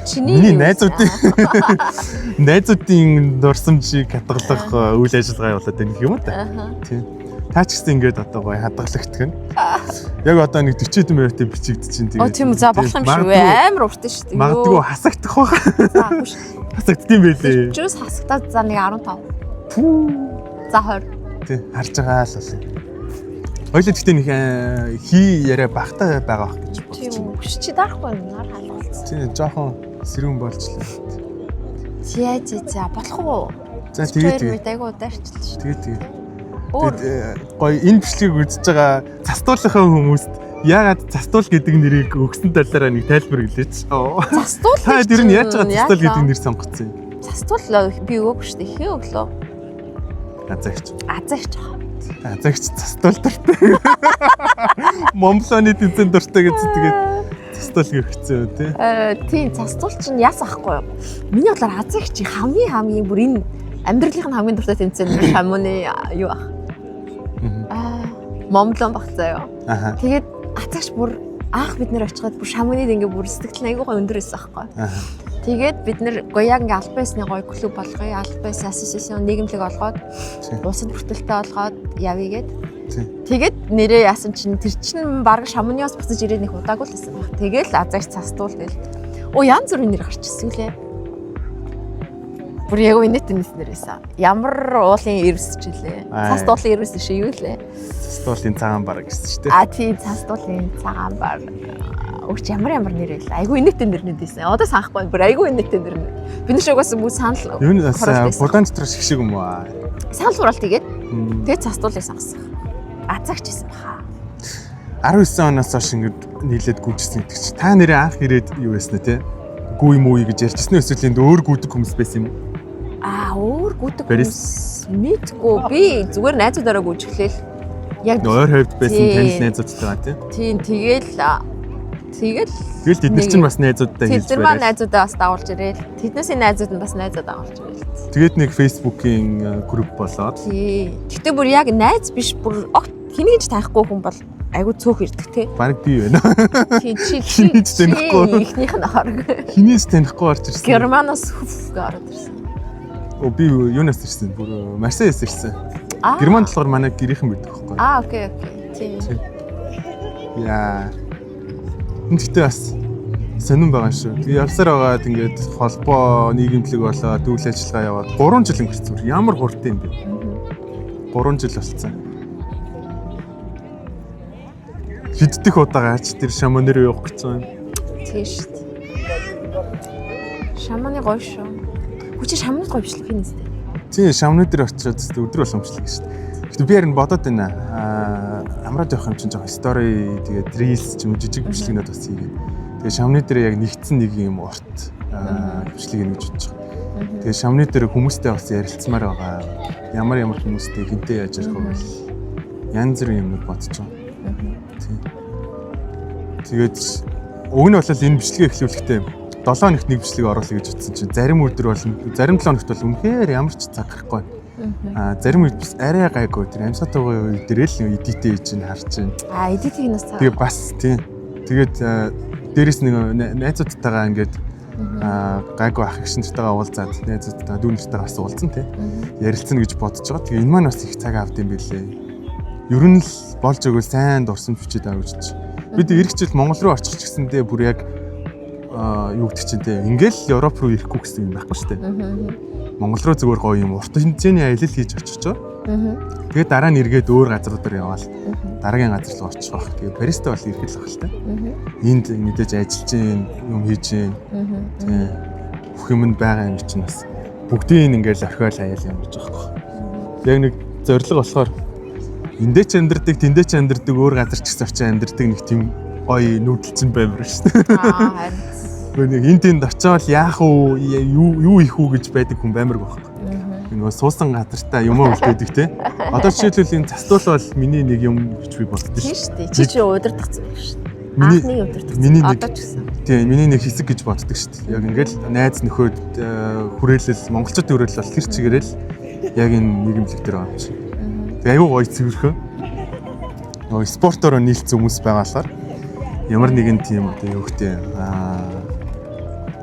Чиний найзуудын дурсамжийг хадгалах үйл ажиллагаа явуулаад байна гэх юм уу та. Тийм. Та Та ч гэсэн ингээд одоо гоё хадгалагдах нь. Яг одоо нэг 40 минутын бичигдэж чинь тэгээд. Тийм за болох юм шүү ээ. Амар урт шүү дээ. Магадгүй хасагдах байх. Хасагддсан байлээ. Чүс хасагдаад за нэг 15. За 20. Тий, харж байгаа л бол. Хоёул гэхдээ нэг яриа багтаа байгаа байх гэж бодож байна. Тийм биш чи дарахгүй нар халуулсан. Тий, жоохон сэрүүн болжлаа. За болох уу? За тэгээд айгуу дайрчлаа шүү. Тэгээд гоё энэ бичлэгийг үзэж байгаа застуулынхаа хүмүүст яагаад застуул гэдэг нэрийг өгсөн талаараа нэг тайлбар хэлээч. Застуул. Та тэр нь яаж байгаа застуул гэдэг нэр сонгоцсон юм? Застуул би өгөөгүй шүү дээ. Хин өглөө. Азаагч. Азаагч застуул дуртай. Момлооны тэмцээн дуртай гэж тэгээд застуул гэрхцээ тий. Тийм застуул чинь яс ахгүй юу? Миний бодлоор азаагч хамгийн бүр энэ амьдралын хамгийн дуртай тэмцээн шамууны юу ах? Момлон баг заяа. Тэгээд азаагч бүр анх бид нэр очиход бүр шамуунид ингээ бүр сэтгэл айгуу гой өндөр байсан аахгүй. Тэгээд бид нэр гояг ингээ албаасны гой клуб болгоё, албаас ассоциашн нийгэмлэг олгоод улсад бүртгэлтэй олгоод явъя гэд. Тэгээд нэрээ яасан чинь тэр чинь баг шамууниос буцаж ирээд нэг удаагүй л байсан баг. Тэгээл азаагч цастуул гээл. Янз бүрийн нэр гарчихсан үлээ. Бүр яг үнэт нэр байсан. Ямар уулын ирвс ч үлээ. Цастуулын ирвс шиг юу лээ. Цастуулын цагаан бар гэсэн шүү дээ. Тийм цастуулын цагаан бар. Өгч ямар нэр байлаа. Айгу инээтэй нэрнүүд байсан. Одоо санахгүй бүр айгу инээтэй нэр. Бид нар угаас муу санал. Юу нэг будаан дотор шиг юм уу? Санал хураалт тэгээд тэгээд цастуулыг сонгосон. Азаагч байсан баха. 19 оноос хойш ингэж нийлээд гүйжсэн гэдэг чи. Та нэрээ анх ирээд юу байсан те? Гүү юм уу гэж ярьчихсан эсвэл энд өөр гүйдэг хүмүүс байсан юм уу? Өөр гүйдэг хүмүүс мэдгүй. Би зүгээр найзуудаараа гүйжглээл. Яг өөр хавьд байсан танил найзуудтайгаа тийм тэгэл тэд нар чинь бас найзуудтай хэлж тэр маань найзуудаа бас дагуулж ирээл. Тэднээс найзууд нь бас найзаа дагуулж ирээл. Тэгээд нэг Facebook-ийн групп болоод. Гэтэ бүр яг найз биш бүр хэнийг ч танихгүй хүн бол айгу цөөх ирдэг те. Бараг би байна. Чи танихгүй. Ихнийх нь орог. Хинээс танихгүй орж ирсэн. Германоос хөф ороод ирсэн. Би юунаас ирсэн? Бүр Марсеяс ирсэн. Германд болохоор манай гэрийнхэн байдаг байхгүй. Окей. Тийм. Яа. Тэгтээ бас сонирн байгаа шүү. Тэгээ явсаар байгаад ингээд холбоо нийгэмлэг болоод үйл ажиллагаа яваад 3 жил өнгөрсөн. Ямар хурдтай юм бэ? 3 жил болсон. Хиддэх удаагач тэр шамонер явах гэсэн юм. Тийм шүү дээ. Шамоны гоё шүү. Хүч шамнууд гоё бичлэг хийнэ сте. Тийм шамнууд дээр очиод өдөр боломжлог шүү дээ. Гэтэ би харин бодоод байна. Амраад явах юм чинь жоохон story тэгээд reels ч юм уу жижиг бичлэгнүүд бас хийгээ. Тэгээд шамны дээр яг нэгдсэн нэг юм урт бичлэг юм гэж бодож байгаа. Тэгээд шамны дээр хүмүүстэй бас ярилцмаар байгаа. Ямар хүмүүстэй хинтээ яаж ярих вэ? Янз бүрийн юмнууд бодож байгаа. Тэгээд уг нь бол энэ бичлэгээ эхлүүлэхдээ 7 хоногт нэг бичлэг оруулах гэж утсан чинь зарим өдөр бол зарим 7 хоногт бол үнэхээр ямар ч цаг гарахгүй. Зарим үед бас арай гайгүй тэр амьсгатайгаа үед дээрэл эдитээ хийж ин харж байна. Эдитийг нас цаа. Тэгээ бас тийм. Тэгээд дээрэс нэг найзуудтайгаа ингээд гайгүй ах гişнэртэйгээ уулзаад найзуудтайгаа дүүнэртэйгээ бас уулзсан тийм. Ярилцсан гэж бодож байгаа. Тэгээ энэ маань бас их цаг авд юм билээ. Ер нь л болж өгөө сайн дурсамж бичээд байгаа гэж. Бид эх жил Монгол руу очих гэсэндээ бүр яг юу гэдэг чинь те ингээл Европ руу ирэхгүй гэсэн юм байхгүй шүү дээ. Монгол руу зүгээр гоё юм урт хэмжээний аялал хийж очихчоо. Тэгээд дараа нь эргээд өөр газруудаар яваал. Дараагийн газар руу очих байх. Тэгээд Паристай бол ирэхэд л байх л та. Энд мэдээж ажиллаж юм хийж тийм бүх юм байгаа юм чинь бас бүгдийг ингээл орхиол аяал юм гэж байгаа байхгүй. Яг нэг зориг болохоор эндээ ч амьдэрдэг, тэндээ ч амьдэрдэг, өөр газар ч гэсэн очиж амьдэрдэг нэг тийм гоё нүүдэлчин баймар шүү дээ. Нэг энэ тэнд очиод яах вэ? Юу их үү гэж байдаг хүн баймар байх. Нөгөө суусан газартаа юм үлдээдэг те. Одоо жишээлбэл энэ застуул бол миний нэг юм гэж би боддог шүү дээ. Чи удирдахсан юм шүү дээ. Анхны удирдах. Одоо ч гэсэн. Тийм, миний нэг хэсэг гэж боддог шүү дээ. Яг ингээл найз нөхөд хүрээлэл монголчууд хүрээлэл бол тэр чигээрэл яг энэ нийгэмлэг дээр байгаа юм шиг. Тэгээ аюу гоё цэвэрхэн. Нөгөө спортоор нийлцсэн хүмүүс байгаалаар ямар нэгэн тийм одоо юу гэдэг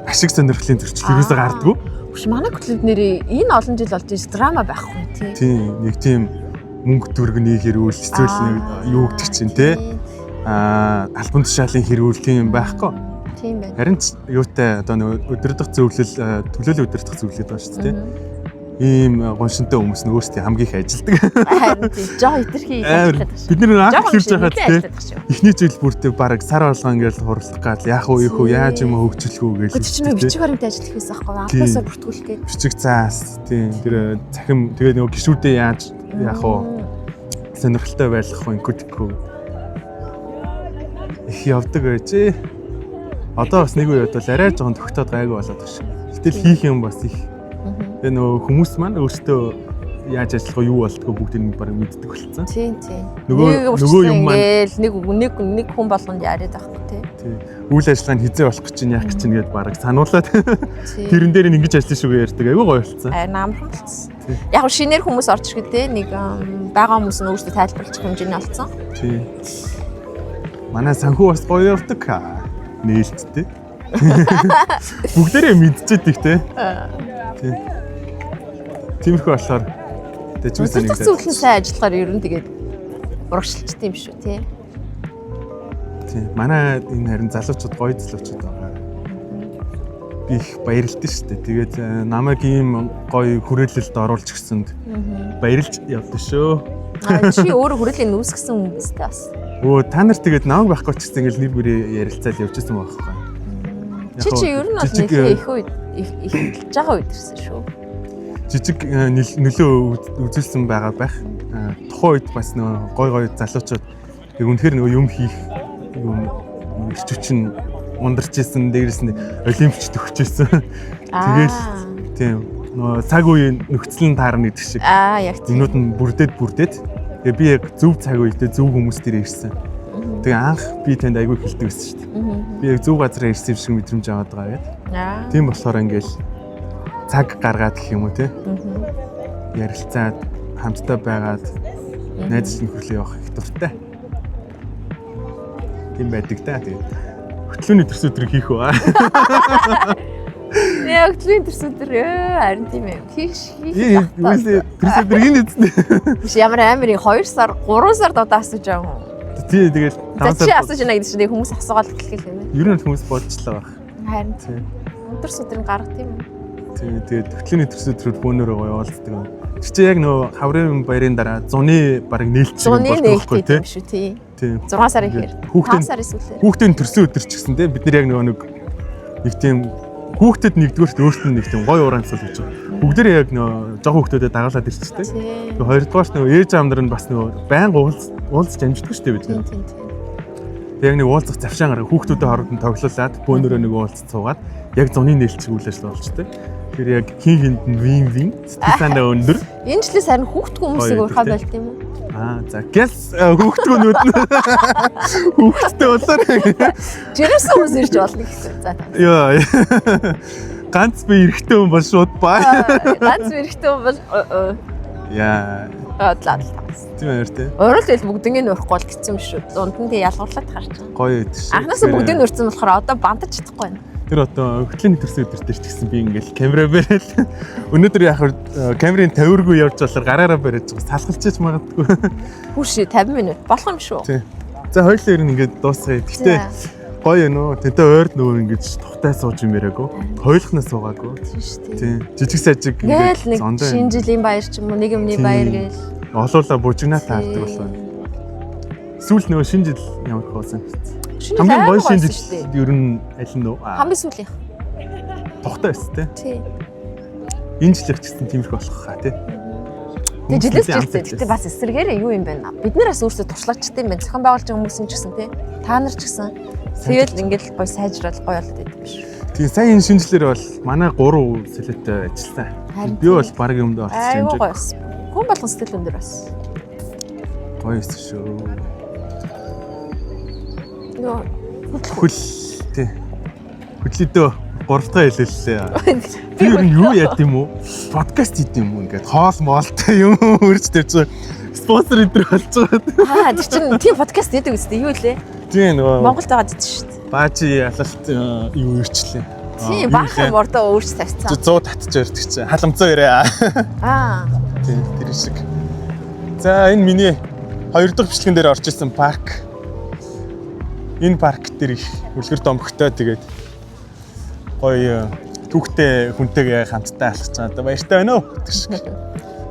ашиг сонирхлын зөрчлөөс гардггүй. Биш манай клуб нэрээ энэ олон жил болж драма байхгүй тий. Тийм нэг тийм мөнгө төргөний хэрүүл эсвэл юу гэдэг чинь те албан тушаалын хэрүүл тийм байхгүй. Тийм байна. Харин юутай одоо нэг өдөрдох зөвлөл төлөөлөл өдөрдох зөвлөд байна шүү дээ. Ийм гоншинтай хүмүүс нь өөрсдийн хамгийн их ажилдаг. Харин тийм жоо хитрхи ажилладаг шүү. Бид нэр анх хэлж байхад те тийм. эхний жил бүртээ баг сар болгоо ингээл хурлах гал яах вэ юу яаж юм хөгжүүлэх үү гэж. Гэвч чинь бичиг баримт ажиллах байсан байхгүй юу? Анхаасаа бүртгүүлэх гээд. Бичиг заас тийм тэр цахим тэгээ нөгөө гişүүдээ яаж яах вэ? Сонирхолтой байлгах вэ гүтгэв. Их явдаг байжээ. Одоо бас нэг үед бол арай жоохон төгтөөд гайгүй болоод байна шүү. Гэтэл хийх юм бас их. Тэгээ нөгөө хүмүүс маань өөртөө яаж ажиллах вэ юу болтгоо бүгдийг нь баг мэддэг болцсон. Тийм тийм. Нөгөө юм маань нэг хүн болгонд яриад байхгүй тий. Тийм. Үйл ажиллагаанд хизээ болох гэж чинь яах гэж чинь гээд баг сануулаад тэрэн дээр нь ингэж ажиллаж шүүгээ ярьдаг. Айгүй гоё болцсон. Намхан болцсон. Яг нь шинээр хүмүүс орж ирэхэд тий нэг байгаа хүмүүс нь өөрсдөө тайлбарлах хэмжээний олцсон. Тийм. Манай санхүү бас гоё явдаг. Нээлттэй. Бүгдээрээ мэдчихэдэг те. Тийм. Тиймэрхүү болохоор тэжүүсэн нэг зөвлөн сайн ажиллахаар ер нь тэгээд урагшилчт юм шүү тий. Тийм. Манай энэ харин залуучууд гоё залуучууд байгаа. Би их баярлалтай шүү дээ. Тэгээд намайг ийм гоё хүрээлэлд оруулж гисэнд баярлж явдаа шүү. Чи өөрөө хүрээлэл нүүсгсэн хүмүүстэй бас. Та нар тэгээд намайг байхгүй ч гэсэн ингээл нэр бүрээ ярилцаад явж байсан байхгүй. Чи ер нь бол нэг их үед эхэлж байгаа үед ирсэн шүү. Жижиг нөлөө үзүүлсэн байгаа байх. Тухайн үед бас нөгөө гой залуучууд яг үнэхээр нөгөө юм хийх юм ирчвчин ундарч исэн, дээрээс нь олимпичд өгч исэн. Тэгэл тийм нөгөө цаг үеийн нөхцөл нь таарна гэдэг шиг. Яг тийм. Юмнууд нь бүрдээд тэгээ би яг зөв цаг үедээ зөв хүмүүс дээр ирсэн. Тэгээ анх би танд айгүй хэлдэг байсан шүү дээ. Би яг зөв газараа ирсэн шиг мэдрэмж аваад байгаа гэдэг. Тийм болохоор ингээл цаг гаргаад гэх юм уу те. Ярилцаад хамтдаа байгаад найзлын хөрлөө явах их дуртай. Тийм байдаг да. Тэгээд хөтлөөний төрс өдрийг хийх үү? Яа хөтлөөний төрс өдөр харин тийм ээ. Хийх. Төрс өдрийг нь эзэн. Биш ямар амирын 2 сар 3 сар додоо асууж байгаа юм. Тий тэгэл 5 сар асууж байна гэдэг чинь хүмүүс асуугаад хэлэх юм байна. Ер нь хүмүүс бодчихлаа баг. Харин тийм. Төрс өдөр нь гаргах тийм үү? Тэгээд хөтлөөний төрс өдрөөр бөөнөрөө гоё уулздаг. Чи яг нөө хаврын баярын дараа зуны баг нээлтчиг болчихгүй тийм шүү тий. 6 сарын ихээр 5 сар эсвэл хүүхдийн төрсөн өдөр ч гэсэн тийм бид нар яг нэг тийм хүүхдэд нэгдүгээрт өөртөө нэг тийм гоё ураанцал гэж байна. Бүгдээрээ яг нөө жоо хүүхдүүдэд дагалаад ирчихтэй. Тэгээд хоёрдугаарт нөө ээж аав нар нь бас нөө байнга уулзч амждаг шүү дээ бид нар. Тийм. Тэг яг нэг уулзах завшаан гараа хүүхдүүдэд хооронд тоглуулад бөөнөрөө нэг уулзц цуугаад яг зуны нээлтчиг үйл ажиллагаа болчтой. Тэр яг хин хинд нь вин сэтгэл санаа өндөр. Энэ жилээс харин хүүхдгүй хүмүүсийг уурхай байлт юм уу? За гэс хүүхдгүй нүднэ. Хүүхдтэй болоо. Жирэмсэн хүмүүс ирж болно гэсэн. За. Яа. Ганц би эрэхтэй хүн бол шууд бай. Ганц би эрэхтэй хүн бол яа. Аадлаа. Тийм ээ тий. Орол ил бүгднийг нь урахгүй бол гэсэн юм шүү. Дунд нь тий ялгуурлаад харж байгаа. Гоё өгдөг шүү. Анхнаасаа бүгдийг нь урьдсан болохоор одоо бантаж чадахгүй байна. Тэр одоо хөтлийн төрсөн өдөр дээр ч гэсэн би ингээл камера бариад өнөөдөр яг камерын тавиргүй явж болохоор гараараа бариад салхалчиж магадгүй. Хүүш 50 минут болох юм шүү. Тий. За хоёулаа ер нь ингээд дуусгая. Гэтэ гоё нөө тэнтэй ойрд нөгөө ингэж тухтай сууж юм яриаггүй. Хойлохнаас суугаагүй. Тий. Жижиг сажиг ингээд зондоо шинэ жилийн баяр ч юм уу нэг юмны баяр гээл олоола бужигнаа таардаг болоо. Сүүл нөгөө шинэ жил ямар хоосон. Хамгийн гоё шинэ жил ер нь аль нь вэ? Хамгийн сүүлийнх. Тухтай байсан тий. Энэ жилийнх ч гэсэн тиймэрхүү болох хаа тий. Тэгээ жилээс жилдээ тэгтээ бас эсэргээрээ юу юм бэ? Бид нараас өөрсдөө туршлагачтай юм байна. Зохион байгуулж байгаа хүмүүс ч гэсэн тий. Та нар ч гэсэн тэгэл ингээд гоё сайжрал гоё болоод байдаг юм шүү. Тэгээ сая энэ шинжилгээр бол манай 3 солиотой ажилласан. Би бол баг юмд орчих юм шиг. Хүн болгон сэтгэл өндөр бас. Гоё эсэ шүү. Хөл тий. Хөдлөдөө 3 дахь хэлэллээ. Би юу яд юм уу? Подкаст хийд юм уу? Ингээд хоол моолтой юм үрж тавьж спонсор өдр болж байгаа. Тэр чинь тийм подкаст хийдэг үстэй юу лээ? Тийм нөгөө Монголд байгаа дээ шүү дээ. Баажи ялалт юу ирчлээ. Тийм баахан мордоо өөрч тавьцсан. 100 татчих ярьдаг чинь халамцаа ирээ. Аа. Тийм тэр шиг. За энэ миний 2 дахь бичлэгэн дээр орж исэн парк. Энэ парк дээр их үлгэр домогтой тэгээд гоё түүхтэй хүнтэйгээ хамтдаа алхаж байгаа. Одоо баяртай байна уу гэдэг шиг.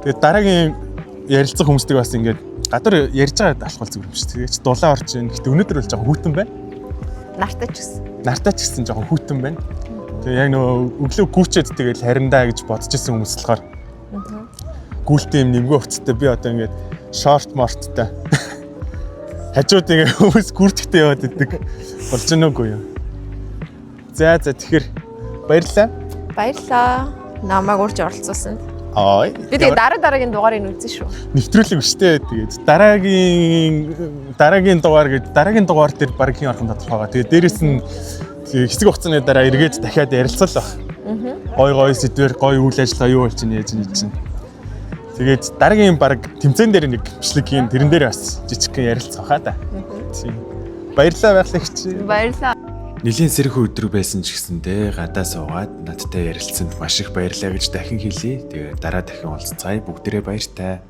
Тэгээд дараагийн ярилцах хүмүүстэй бас ингээд гадар ярьж байгаа алхвал зүгээр юм шиг. Тэгээд дулаан орж ийн. Гэтэ өнөөдөр бол жоохон хүүтэн байна. Нартай ч гэсэн. Нартай ч гэсэн жоохон хүүтэн байна. Тэгээ яг нөгөө өглөө гүүчээд тэгэл хариндаа гэж бодож исэн хүмүүс болохоор гүйлтэй юм нэмгөө хувцастай би одоо ингээд шорт морттай хажууд ингээ хүмүүс гүрдэхтэй яваад идэг болж байна уугүй юу. За тэгэхээр баярлалаа. Баярлалаа. Намайг урьж оролцуулсанд. Ой. Би тэгээ дараагийн дугаарыг үзэн шүү. Нэвтрүүлэг өштэй. Тэгээд дараагийн дугаар дээр баг хийн орхон тодорхойгоо. Тэгээд дээрэс нь хэсэг хугацааны дараа эргээд дахиад ярилцал баг. Гой сэдвэр, гой үйл ажиллагаа юу болж байна яаж чинь. Тэгээд дараагийн баг тэмцээн дээр нэг бичлэг хийн тэрэн дээр бас жижигхэн ярилцах хаа да. Тийм. Баярлалаа байхлагч. Баярлалаа. Нилийн сэрхэн өдрөг байсан ч гэсэндээ гадаа суугаад надтай ярилцсанд маш их баярлалаа гэж дахин хэлье. Тэгээ дараа дахин уулзцаая. Бүгдээрээ баяртай.